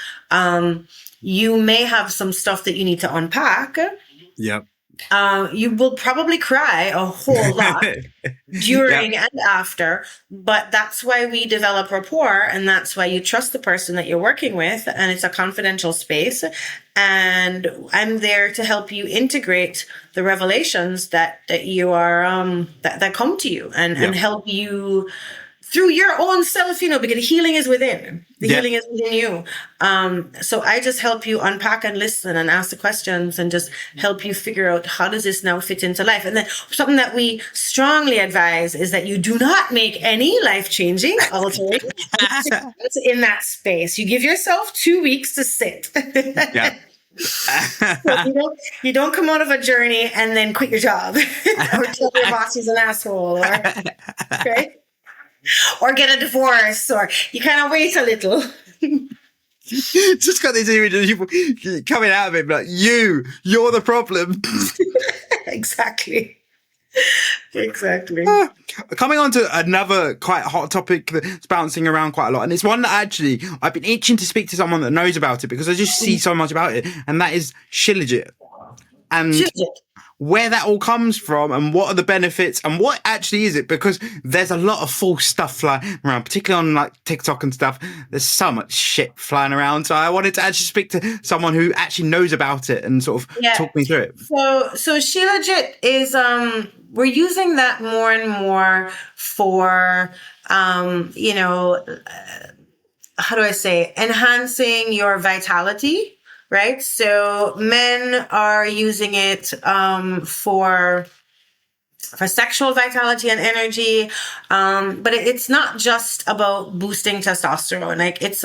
You may have some stuff that you need to unpack. Yep. You will probably cry a whole lot during and after, but that's why we develop rapport, and that's why you trust the person that you're working with, and it's a confidential space. And I'm there to help you integrate the revelations that you are that come to you, and help you through your own self, because healing is within. The healing is within you. So I just help you unpack and listen and ask the questions and just help you figure out, how does this now fit into life? And then something that we strongly advise is that you do not make any life-changing, altering in that space. You give yourself 2 weeks to sit. So you don't come out of a journey and then quit your job or tell your boss he's an asshole, right? Or get a divorce, or you kind of wait a little. Just got this image of you coming out of it, like, you're the problem. Exactly. Coming on to another quite hot topic that's bouncing around quite a lot, and it's one that actually I've been itching to speak to someone that knows about it, because I just see so much about it, and that is Shilajit. And where that all comes from, and what are the benefits, and what actually is it? Because there's a lot of false stuff flying around, particularly on like TikTok and stuff. There's so much shit flying around. So I wanted to actually speak to someone who actually knows about it and sort of talk me through it. So Shilajit is, we're using that more and more for, how do I say, enhancing your vitality. Right. So men are using it for sexual vitality and energy. But it's not just about boosting testosterone. Like it's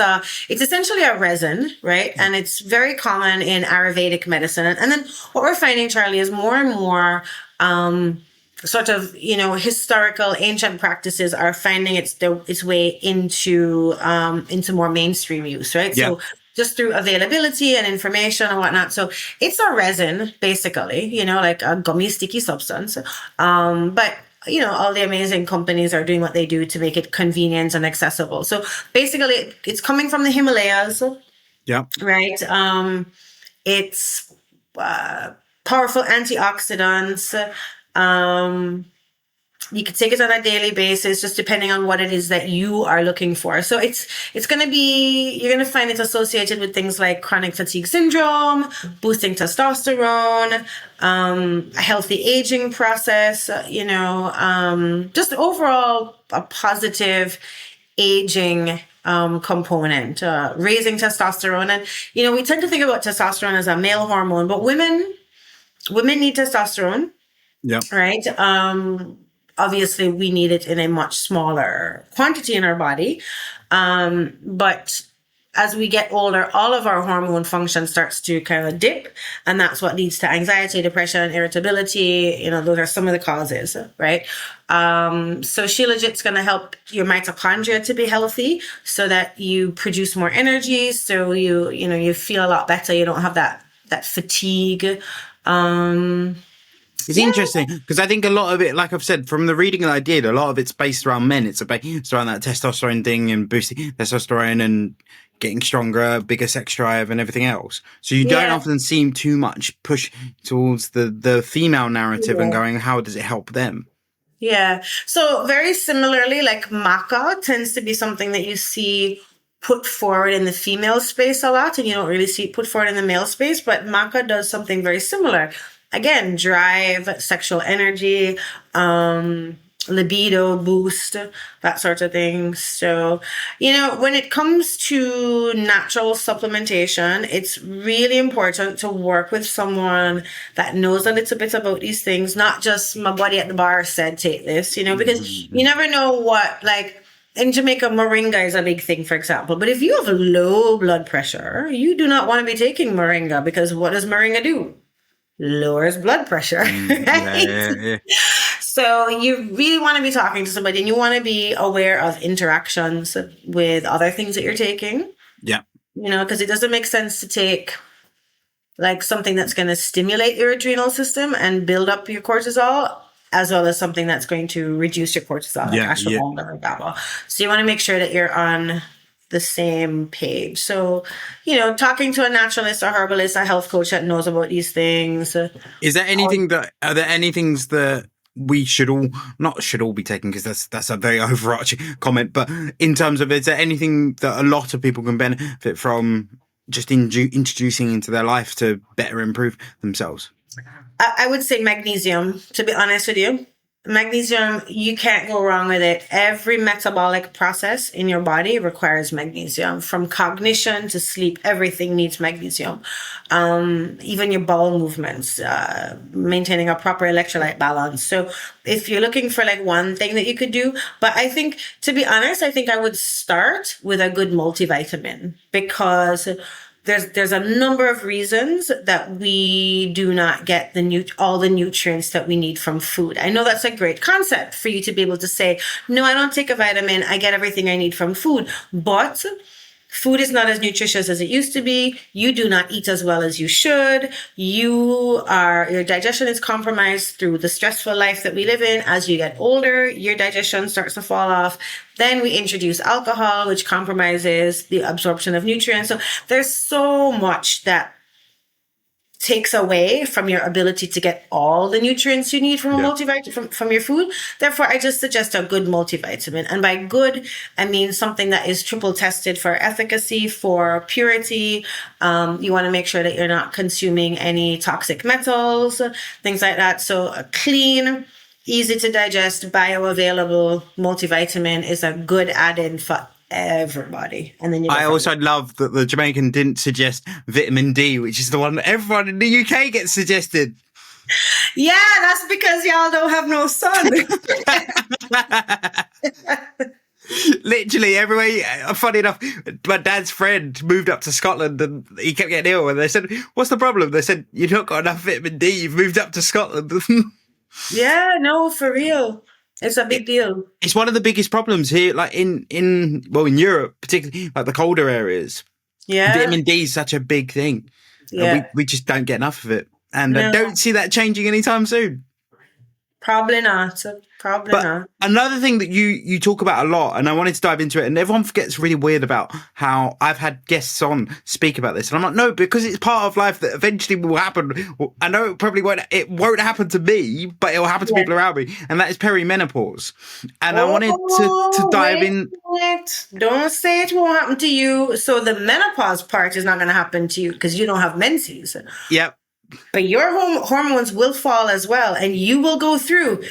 essentially a resin, right? And it's very common in Ayurvedic medicine. And then what we're finding, Charlie, is more and more sort of, historical ancient practices are finding its way into more mainstream use, right? Yeah. So just through availability and information and whatnot. So it's a resin, basically, like a gummy sticky substance. But all the amazing companies are doing what they do to make it convenient and accessible. So basically it's coming from the Himalayas, Yeah. right? It's powerful antioxidants. You can take it on a daily basis, just depending on what it is that you are looking for. So you're going to find it associated with things like chronic fatigue syndrome, boosting testosterone, a healthy aging process, just overall a positive aging component, raising testosterone. And, we tend to think about testosterone as a male hormone, but women need testosterone. Yeah. Right. Obviously we need it in a much smaller quantity in our body. But as we get older, all of our hormone function starts to kind of dip, and that's what leads to anxiety, depression, irritability. Those are some of the causes, right? So Shilajit's going to help your mitochondria to be healthy so that you produce more energy. So you feel a lot better. You don't have that fatigue. It's interesting because I think a lot of it, like I've said, from the reading that I did, a lot of it's based around men. It's around that testosterone thing and boosting testosterone and getting stronger, bigger sex drive and everything else. So you don't often seem too much push towards the female narrative and going, how does it help them? Yeah. So very similarly, like maca tends to be something that you see put forward in the female space a lot, and you don't really see it put forward in the male space, but maca does something very similar. Again, drive, sexual energy, libido boost, that sort of thing. So, when it comes to natural supplementation, it's really important to work with someone that knows a little bit about these things, not just my buddy at the bar said, take this, because you never know what, like, in Jamaica, moringa is a big thing, for example. But if you have low blood pressure, you do not want to be taking moringa, because what does moringa do? Lowers blood pressure. Right? Yeah. So you really want to be talking to somebody, and you want to be aware of interactions with other things that you're taking. Yeah. Because it doesn't make sense to take like something that's going to stimulate your adrenal system and build up your cortisol, as well as something that's going to reduce your cortisol, like ashwagandha or GABA. So you want to make sure that you're on the same page. So, talking to a naturalist, a herbalist, a health coach that knows about these things. Are there any things that we should all be taking? Because that's a very overarching comment. But in terms of, is there anything that a lot of people can benefit from just introducing into their life to better improve themselves? I would say magnesium, to be honest with you. Magnesium, you can't go wrong with it. Every metabolic process in your body requires magnesium. From cognition to sleep, everything needs magnesium. Even your bowel movements, maintaining a proper electrolyte balance. So if you're looking for like one thing that you could do, but I think, to be honest, I would start with a good multivitamin, because there's a number of reasons that we do not get all the nutrients that we need from food. I know that's a great concept for you to be able to say, no, I don't take a vitamin. I get everything I need from food. But food is not as nutritious as it used to be. You do not eat as well as you should. Your digestion is compromised through the stressful life that we live in. As you get older, your digestion starts to fall off. Then we introduce alcohol, which compromises the absorption of nutrients. So there's so much that takes away from your ability to get all the nutrients you need from a multivitamin, from your food. Therefore, I just suggest a good multivitamin. And by good, I mean something that is triple tested for efficacy, for purity. You want to make sure that you're not consuming any toxic metals, things like that. So a clean, easy to digest, bioavailable multivitamin is a good add-in for everybody. And then I also love that the Jamaican didn't suggest vitamin D, which is the one that everyone in the UK gets suggested. Yeah, that's because y'all don't have no sun. Literally everywhere. Funny enough, my dad's friend moved up to Scotland and he kept getting ill, and they said, what's the problem? They said, you've not got enough vitamin D, you've moved up to Scotland. Yeah, no, for real. It's a big deal. It's one of the biggest problems here, like in Europe, particularly like the colder areas. Yeah, Vitamin D is such a big thing, and yeah. we just don't get enough of it. And I No, don't see that changing anytime soon. probably not. Probably But not. another thing that you talk about a lot, and I wanted to dive into it, and everyone gets really weird about how I've had guests on speak about this, and I'm like, no, because it's part of life that eventually will happen. I know it won't happen to me, but it will happen to Yeah. people around me, and that is perimenopause. And I wanted to Oh, dive wait in. a minute. Don't say it won't happen to you. So the menopause part is not going to happen to you because you don't have menses. Yep. But your hormones will fall as well, and you will go through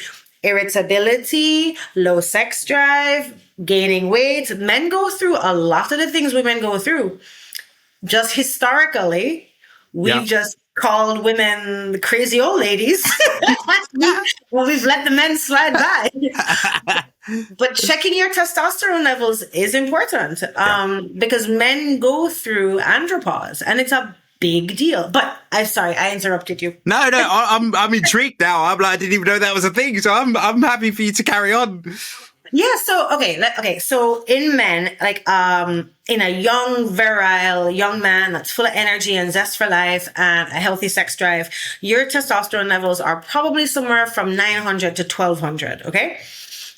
irritability, low sex drive, gaining weight. Men go through a lot of the things women go through. Just historically, we've Yep. just called women the crazy old ladies. Well, we've let the men slide by. But checking your testosterone levels is important Yeah. because men go through andropause, and it's a big deal. But I'm sorry, I interrupted you. No, I'm intrigued now. I'm like, I didn't even know that was a thing. So I'm happy for you to carry on. Yeah, so okay, so in men, like in a young, virile young man that's full of energy and zest for life and a healthy sex drive, your testosterone levels are probably somewhere from 900 to 1200, okay?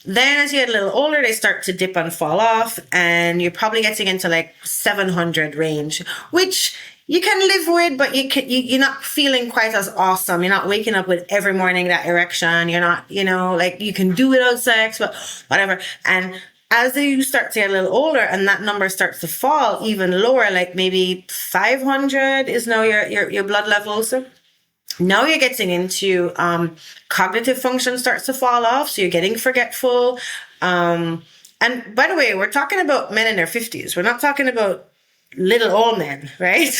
Then as you get a little older, they start to dip and fall off, and you're probably getting into like 700 range, which you can live with, but you're not feeling quite as awesome. You're not waking up with every morning that erection. You're not, like you can do without sex, but whatever. And as you start to get a little older and that number starts to fall even lower, like maybe 500 is now your blood levels. Now you're getting into cognitive function starts to fall off, so you're getting forgetful. And by the way, we're talking about men in their 50s. We're not talking about little old men, right?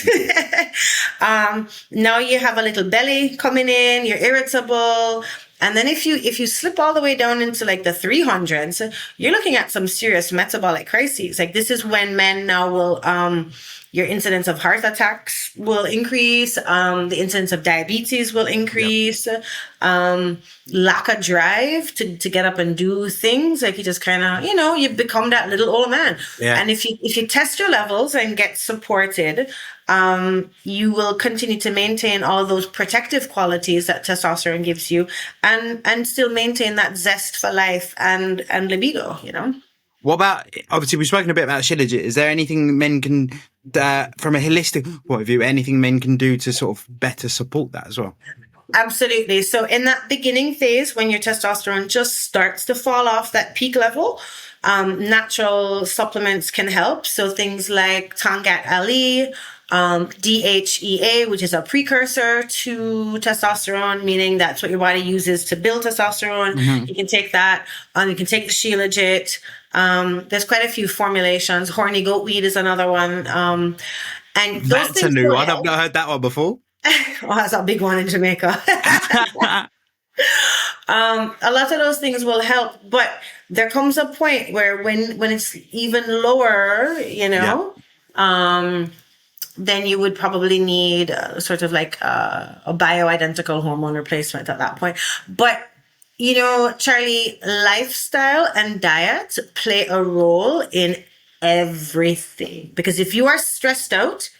Now you have a little belly coming in, you're irritable. And then if you slip all the way down into like the 300s, you're looking at some serious metabolic crises. Like this is when men now will your incidence of heart attacks will increase. The incidence of diabetes will increase. Yep. Lack of drive to get up and do things. Like you just kind of, you become that little old man. Yeah. And if you test your levels and get supported, you will continue to maintain all of those protective qualities that testosterone gives you and still maintain that zest for life and libido, What about, obviously we've spoken a bit about Shilajit. Is there anything men can, from a holistic point of view, anything men can do to sort of better support that as well? Absolutely. So in that beginning phase, when your testosterone just starts to fall off that peak level, natural supplements can help. So things like Tangat Ali, DHEA, which is a precursor to testosterone, meaning that's what your body uses to build testosterone. Mm-hmm. You can take that. You can take the Shilajit. There's quite a few formulations. Horny goat weed is another one. And those That's a things new one. help. I've not heard that one before. Oh, that's a big one in Jamaica. A lot of those things will help, but there comes a point where when it's even lower, then you would probably need sort of like a bioidentical hormone replacement at that point. But Charlie, lifestyle and diet play a role in everything, because if you are stressed out,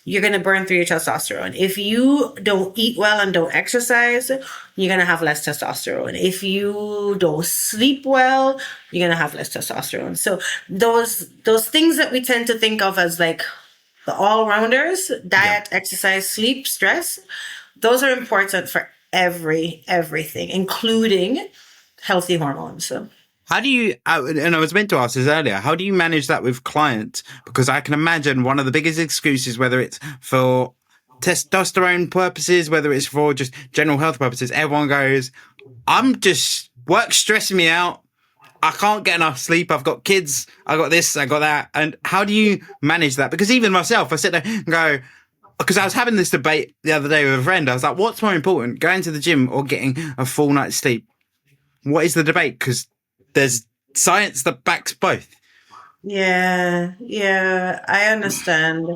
you're going to burn through your testosterone. If you don't eat well and don't exercise, you're going to have less testosterone. If you don't sleep well, you're going to have less testosterone. So those things that we tend to think of as like the all-rounders, diet, exercise, sleep, stress, those are important for everything, including healthy hormones. So. How do you, and I was meant to ask this earlier, how do you manage that with clients? Because I can imagine one of the biggest excuses, whether it's for testosterone purposes, whether it's for just general health purposes, everyone goes, work's stressing me out. I can't get enough sleep. I've got kids. I got this. I got that. And how do you manage that? Because even myself, I sit there and go, because I was having this debate the other day with a friend. I was like, what's more important, going to the gym or getting a full night's sleep? What is the debate? Because there's science that backs both. Yeah, I understand.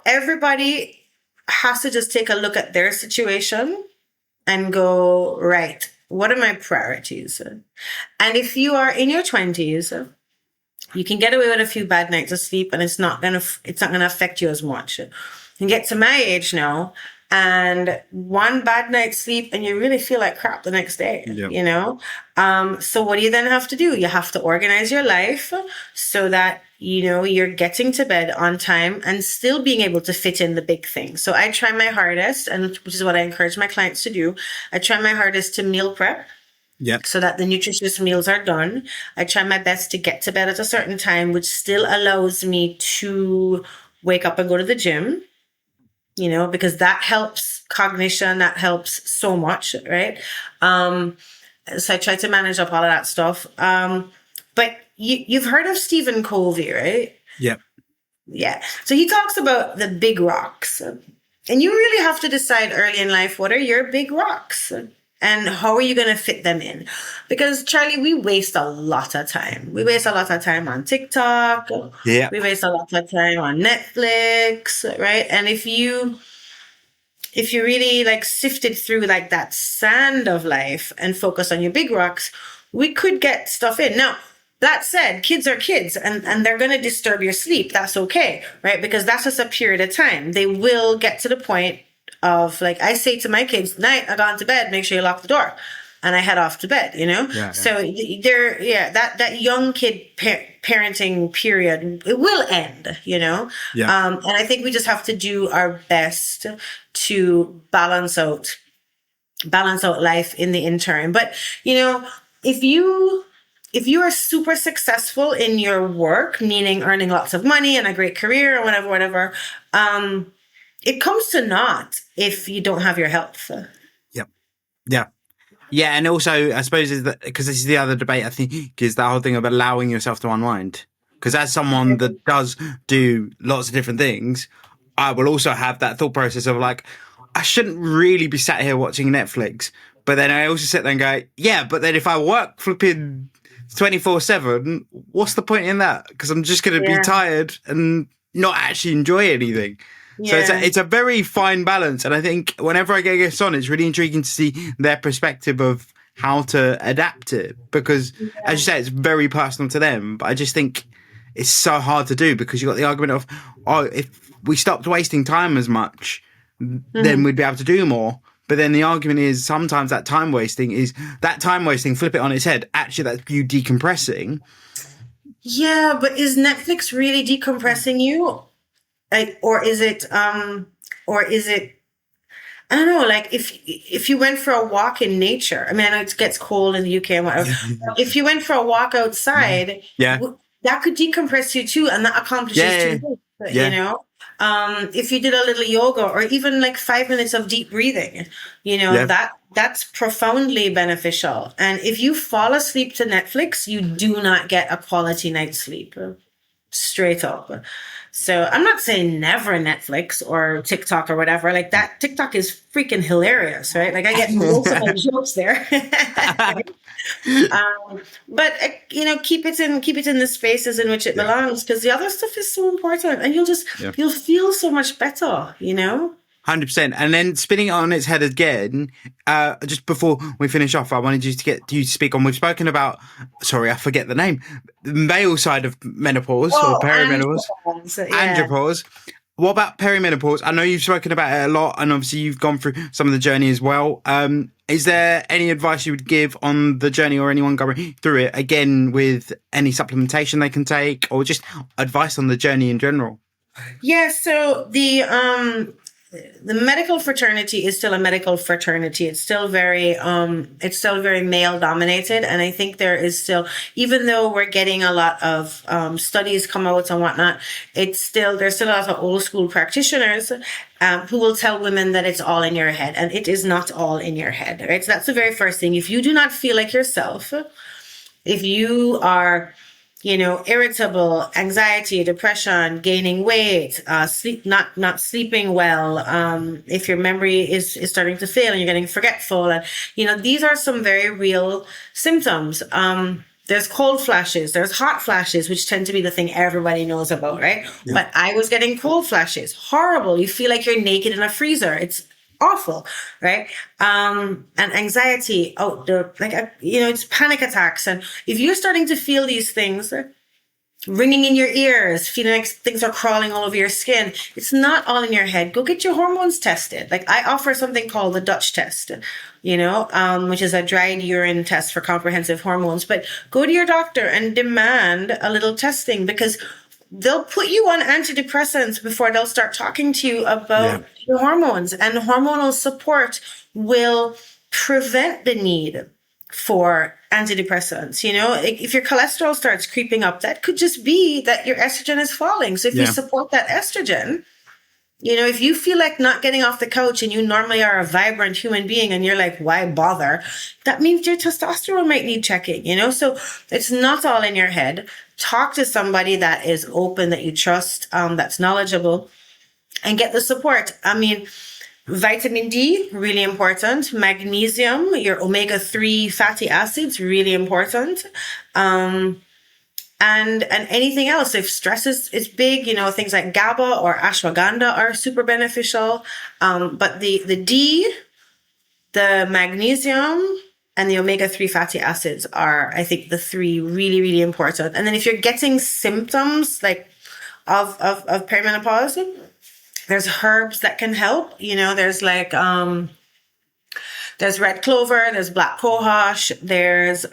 Everybody has to just take a look at their situation and go, right, what are my priorities? And if you are in your 20s, you can get away with a few bad nights of sleep, and it's not gonna affect you as much. You get to my age now, and one bad night's sleep, and you really feel like crap the next day. Yep. You know. So what do you then have to do? You have to organize your life so that you're getting to bed on time and still being able to fit in the big things. So I try my hardest, and which is what I encourage my clients to do. I try my hardest to meal prep. Yep. So that the nutritious meals are done. I try my best to get to bed at a certain time, which still allows me to wake up and go to the gym, because that helps cognition, that helps so much, right? So I try to manage up all of that stuff. But you've heard of Stephen Covey, right? Yep. Yeah. So he talks about the big rocks. And you really have to decide early in life, what are your big rocks? And how are you going to fit them in? Because, Charlie, we waste a lot of time. We waste a lot of time on TikTok. Yeah. We waste a lot of time on Netflix, right? And if you really sifted through that sand of life and focus on your big rocks, we could get stuff in. Now, that said, kids are kids, and they're going to disturb your sleep. That's okay, right? Because that's just a period of time. They will get to the point of, I say to my kids, night, I gone to bed, make sure you lock the door. And I head off to bed, Yeah. So that young kid parenting period, it will end, Yeah. And I think we just have to do our best to balance out life in the interim. But, if you are super successful in your work, meaning earning lots of money and a great career or whatever, it comes to naught if you don't have your health. Yep. Yeah. Yeah. And also, I suppose, because this is the other debate, I think, is that whole thing of allowing yourself to unwind. Because as someone that does do lots of different things, I will also have that thought process of I shouldn't really be sat here watching Netflix. But then I also sit there and go, yeah, but then if I work flipping 24/7, what's the point in that? Because I'm just going to be tired and not actually enjoy anything. Yeah. So it's a very fine balance. And I think whenever I get guests on, it's really intriguing to see their perspective of how to adapt it. Because, as you say, it's very personal to them. But I just think it's so hard to do because you've got the argument of, if we stopped wasting time as much, then we'd be able to do more. But then the argument is sometimes that time wasting, flip it on its head. Actually, that's you decompressing. Yeah, but is Netflix really decompressing you? Or is it I don't know, if you went for a walk in nature, I mean, I know it gets cold in the UK and whatever. If you went for a walk outside, that could decompress you too, and that accomplishes too much, if you did a little yoga or even 5 minutes of deep breathing, that's profoundly beneficial. And if you fall asleep to Netflix, you do not get a quality night's sleep, straight up. So I'm not saying never Netflix or TikTok or whatever. That TikTok is freaking hilarious, right? I get most of my jokes there. But keep it in the spaces in which it belongs, because the other stuff is so important, and you'll feel so much better, 100%. And then spinning it on its head again, just before we finish off, I wanted you to get you to speak on, we've spoken about, sorry, I forget the name, the male side of menopause or perimenopause. Andropause. What about perimenopause? I know you've spoken about it a lot, and obviously you've gone through some of the journey as well. Is there any advice you would give on the journey, or anyone going through it, again, with any supplementation they can take, or just advice on the journey in general? Yeah, so the medical fraternity is still a medical fraternity. It's still very male dominated. And I think there is still, even though we're getting a lot of studies come out and whatnot, there's still a lot of old school practitioners who will tell women that it's all in your head. And it is not all in your head, right? So that's the very first thing. If you do not feel like yourself, if you are irritable, anxiety, depression, gaining weight, sleep, not sleeping well, if your memory is starting to fail and you're getting forgetful, and these are some very real symptoms. There's cold flashes, there's hot flashes, which tend to be the thing everybody knows about, right? Yeah. But I was getting cold flashes. Horrible. You feel like you're naked in a freezer. It's awful, right? And anxiety, it's panic attacks. And if you're starting to feel these things, ringing in your ears, feeling like things are crawling all over your skin, it's not all in your head. Go get your hormones tested. Like, I offer something called the Dutch test, which is a dried urine test for comprehensive hormones. But go to your doctor and demand a little testing, because they'll put you on antidepressants before they'll start talking to you about your hormones. And hormonal support will prevent the need for antidepressants. If your cholesterol starts creeping up, that could just be that your estrogen is falling. So if you support that estrogen, if you feel like not getting off the couch and you normally are a vibrant human being and you're like, why bother? That means your testosterone might need checking, So it's not all in your head. Talk to somebody that is open, that you trust, that's knowledgeable, and get the support. Vitamin D, really important. Magnesium, your omega-3 fatty acids, really important. And anything else, if stress is big, things like GABA or ashwagandha are super beneficial. But the D, the magnesium, and the omega-3 fatty acids are, I think, the three really, really important. And then if you're getting symptoms like of perimenopause, there's herbs that can help. There's there's red clover, there's black cohosh, there's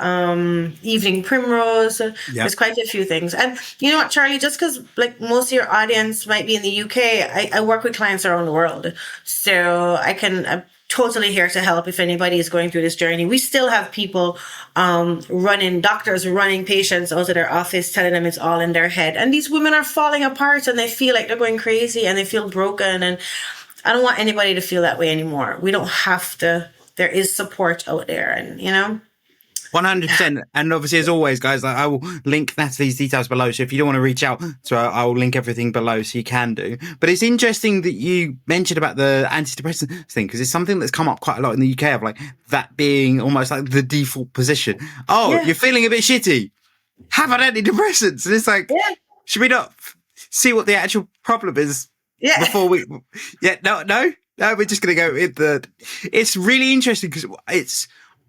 evening primrose. Yep. There's quite a few things. And you know what, Charlie, just because like most of your audience might be in the UK, I work with clients around the world. So I'm totally here to help if anybody is going through this journey. We still have people doctors running patients out of their office, telling them it's all in their head. And these women are falling apart and they feel like they're going crazy and they feel broken. And I don't want anybody to feel that way anymore. We don't have to. There is support out there, and 100%. And obviously, as always, guys, I will link Natalie's details below. So if you don't want to reach out, so I will link everything below so you can do. But it's interesting that you mentioned about the antidepressant thing, because it's something that's come up quite a lot in the UK, of like that being almost like the default position. You're feeling a bit shitty, have an antidepressant. And it's like, should we not see what the actual problem is before we? No, we're just going to go with it's really interesting because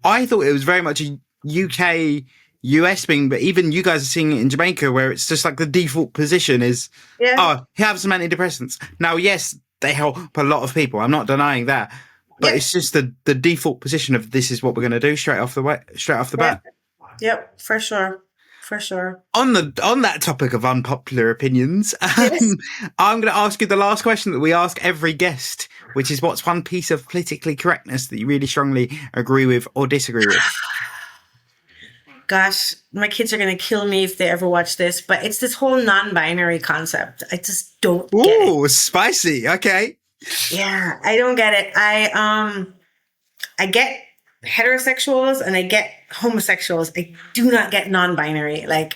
I thought it was very much a UK, US thing, but even you guys are seeing it in Jamaica, where it's just like the default position is, have some antidepressants. Now, yes, they help a lot of people. I'm not denying that, but it's just the default position of this is what we're going to do straight off the bat. Yep, for sure. For sure. On that topic of unpopular opinions, I'm going to ask you the last question that we ask every guest, which is, what's one piece of politically correctness that you really strongly agree with or disagree with? Gosh, my kids are going to kill me if they ever watch this, but it's this whole non-binary concept. I just don't get it. Ooh, spicy. Okay. Yeah, I don't get it. I get heterosexuals and I get homosexuals. I do not get non-binary. I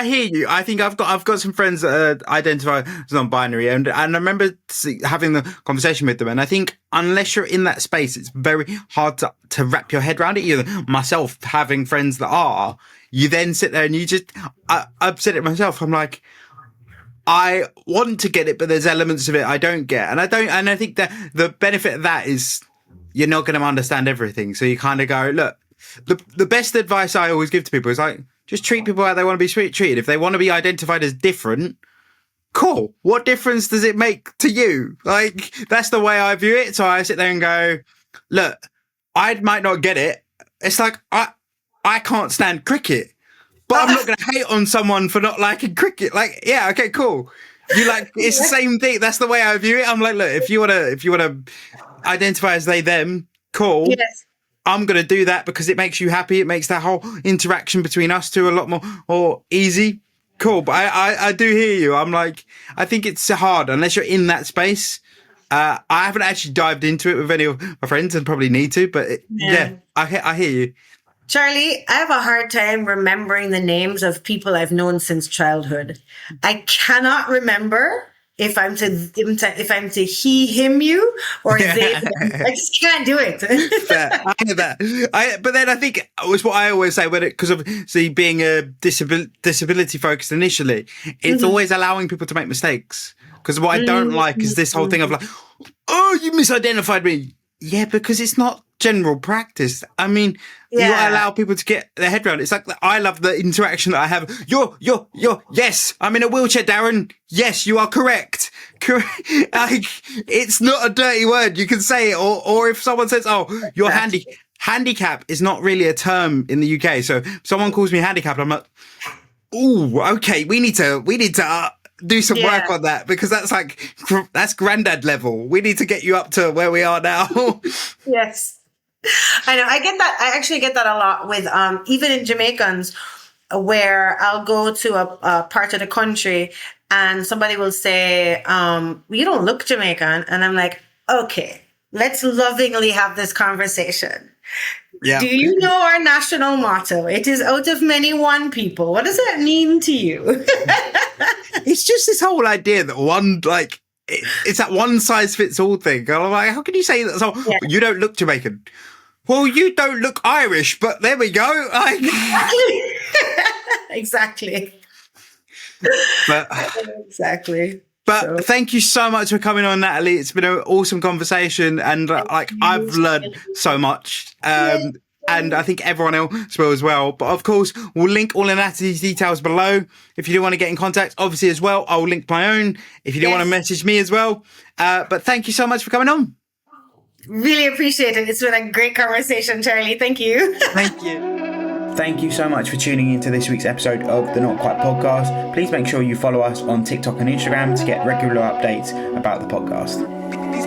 hear you. I think I've got some friends that identify as non-binary, and I remember having the conversation with them. And I think unless you're in that space, it's very hard to wrap your head around it. Either myself having friends that are, you then sit there and you just I've said it myself. I'm like, I want to get it, but there's elements of it I don't get, and I think that the benefit of that is you're not going to understand everything. So you kind of go, look, the best advice I always give to people is like, just treat people how they want to be treated. If they want to be identified as different, cool. What difference does it make to you? Like, that's the way I view it. So I sit there and go, look, I might not get it. It's like, I can't stand cricket, but I'm not going to hate on someone for not liking cricket. Like, yeah, okay, cool. You like, it's the same thing. That's the way I view it. I'm like, look, if you want to identify as they, them, cool. Yes. I'm going to do that because it makes you happy. It makes that whole interaction between us two a lot more easy. Cool. But I do hear you. I'm like, I think it's hard unless you're in that space. I haven't actually dived into it with any of my friends and probably need to, but I hear you. Charlie, I have a hard time remembering the names of people I've known since childhood. I cannot remember if I'm to he, him, you, or they, I just can't do it. I know that. But then I think it was what I always say because of being a disability focused initially, it's always allowing people to make mistakes. Because what I don't like is this whole thing of like, oh, you misidentified me. Yeah, because it's not general practice. I mean, you allow people to get their head around it. It's like, I love the interaction that I have. Yes, I'm in a wheelchair, Darren. Yes, you are correct. Like, it's not a dirty word. You can say it. Or if someone says, oh, you're handicap is not really a term in the UK. So if someone calls me handicapped, I'm like, ooh, okay, we need to do some work on that, because that's granddad level. We need to get you up to where we are now. Yes, I know. I get that. I actually get that a lot with even in Jamaicans, where I'll go to a part of the country and somebody will say, you don't look Jamaican. And I'm like, okay, let's lovingly have this conversation. Yeah. Do you know our national motto? It is out of many, one people. What does that mean to you? It's just this whole idea that it's that one size fits all thing. And I'm like, how can you say that? So you don't look Jamaican. Well, you don't look Irish, but there we go. Exactly. Exactly. But thank you so much for coming on, Natalie. It's been an awesome conversation, and I've learned so much. And I think everyone else will as well. But of course, we'll link all of Natalie's details below. If you do want to get in contact, obviously as well, I'll link my own if you do want to message me as well. But thank you so much for coming on. Really appreciate it. It's been a great conversation, Charlie. Thank you. Thank you. Thank you so much for tuning into this week's episode of the Not Quite Podcast. Please make sure you follow us on TikTok and Instagram to get regular updates about the podcast. These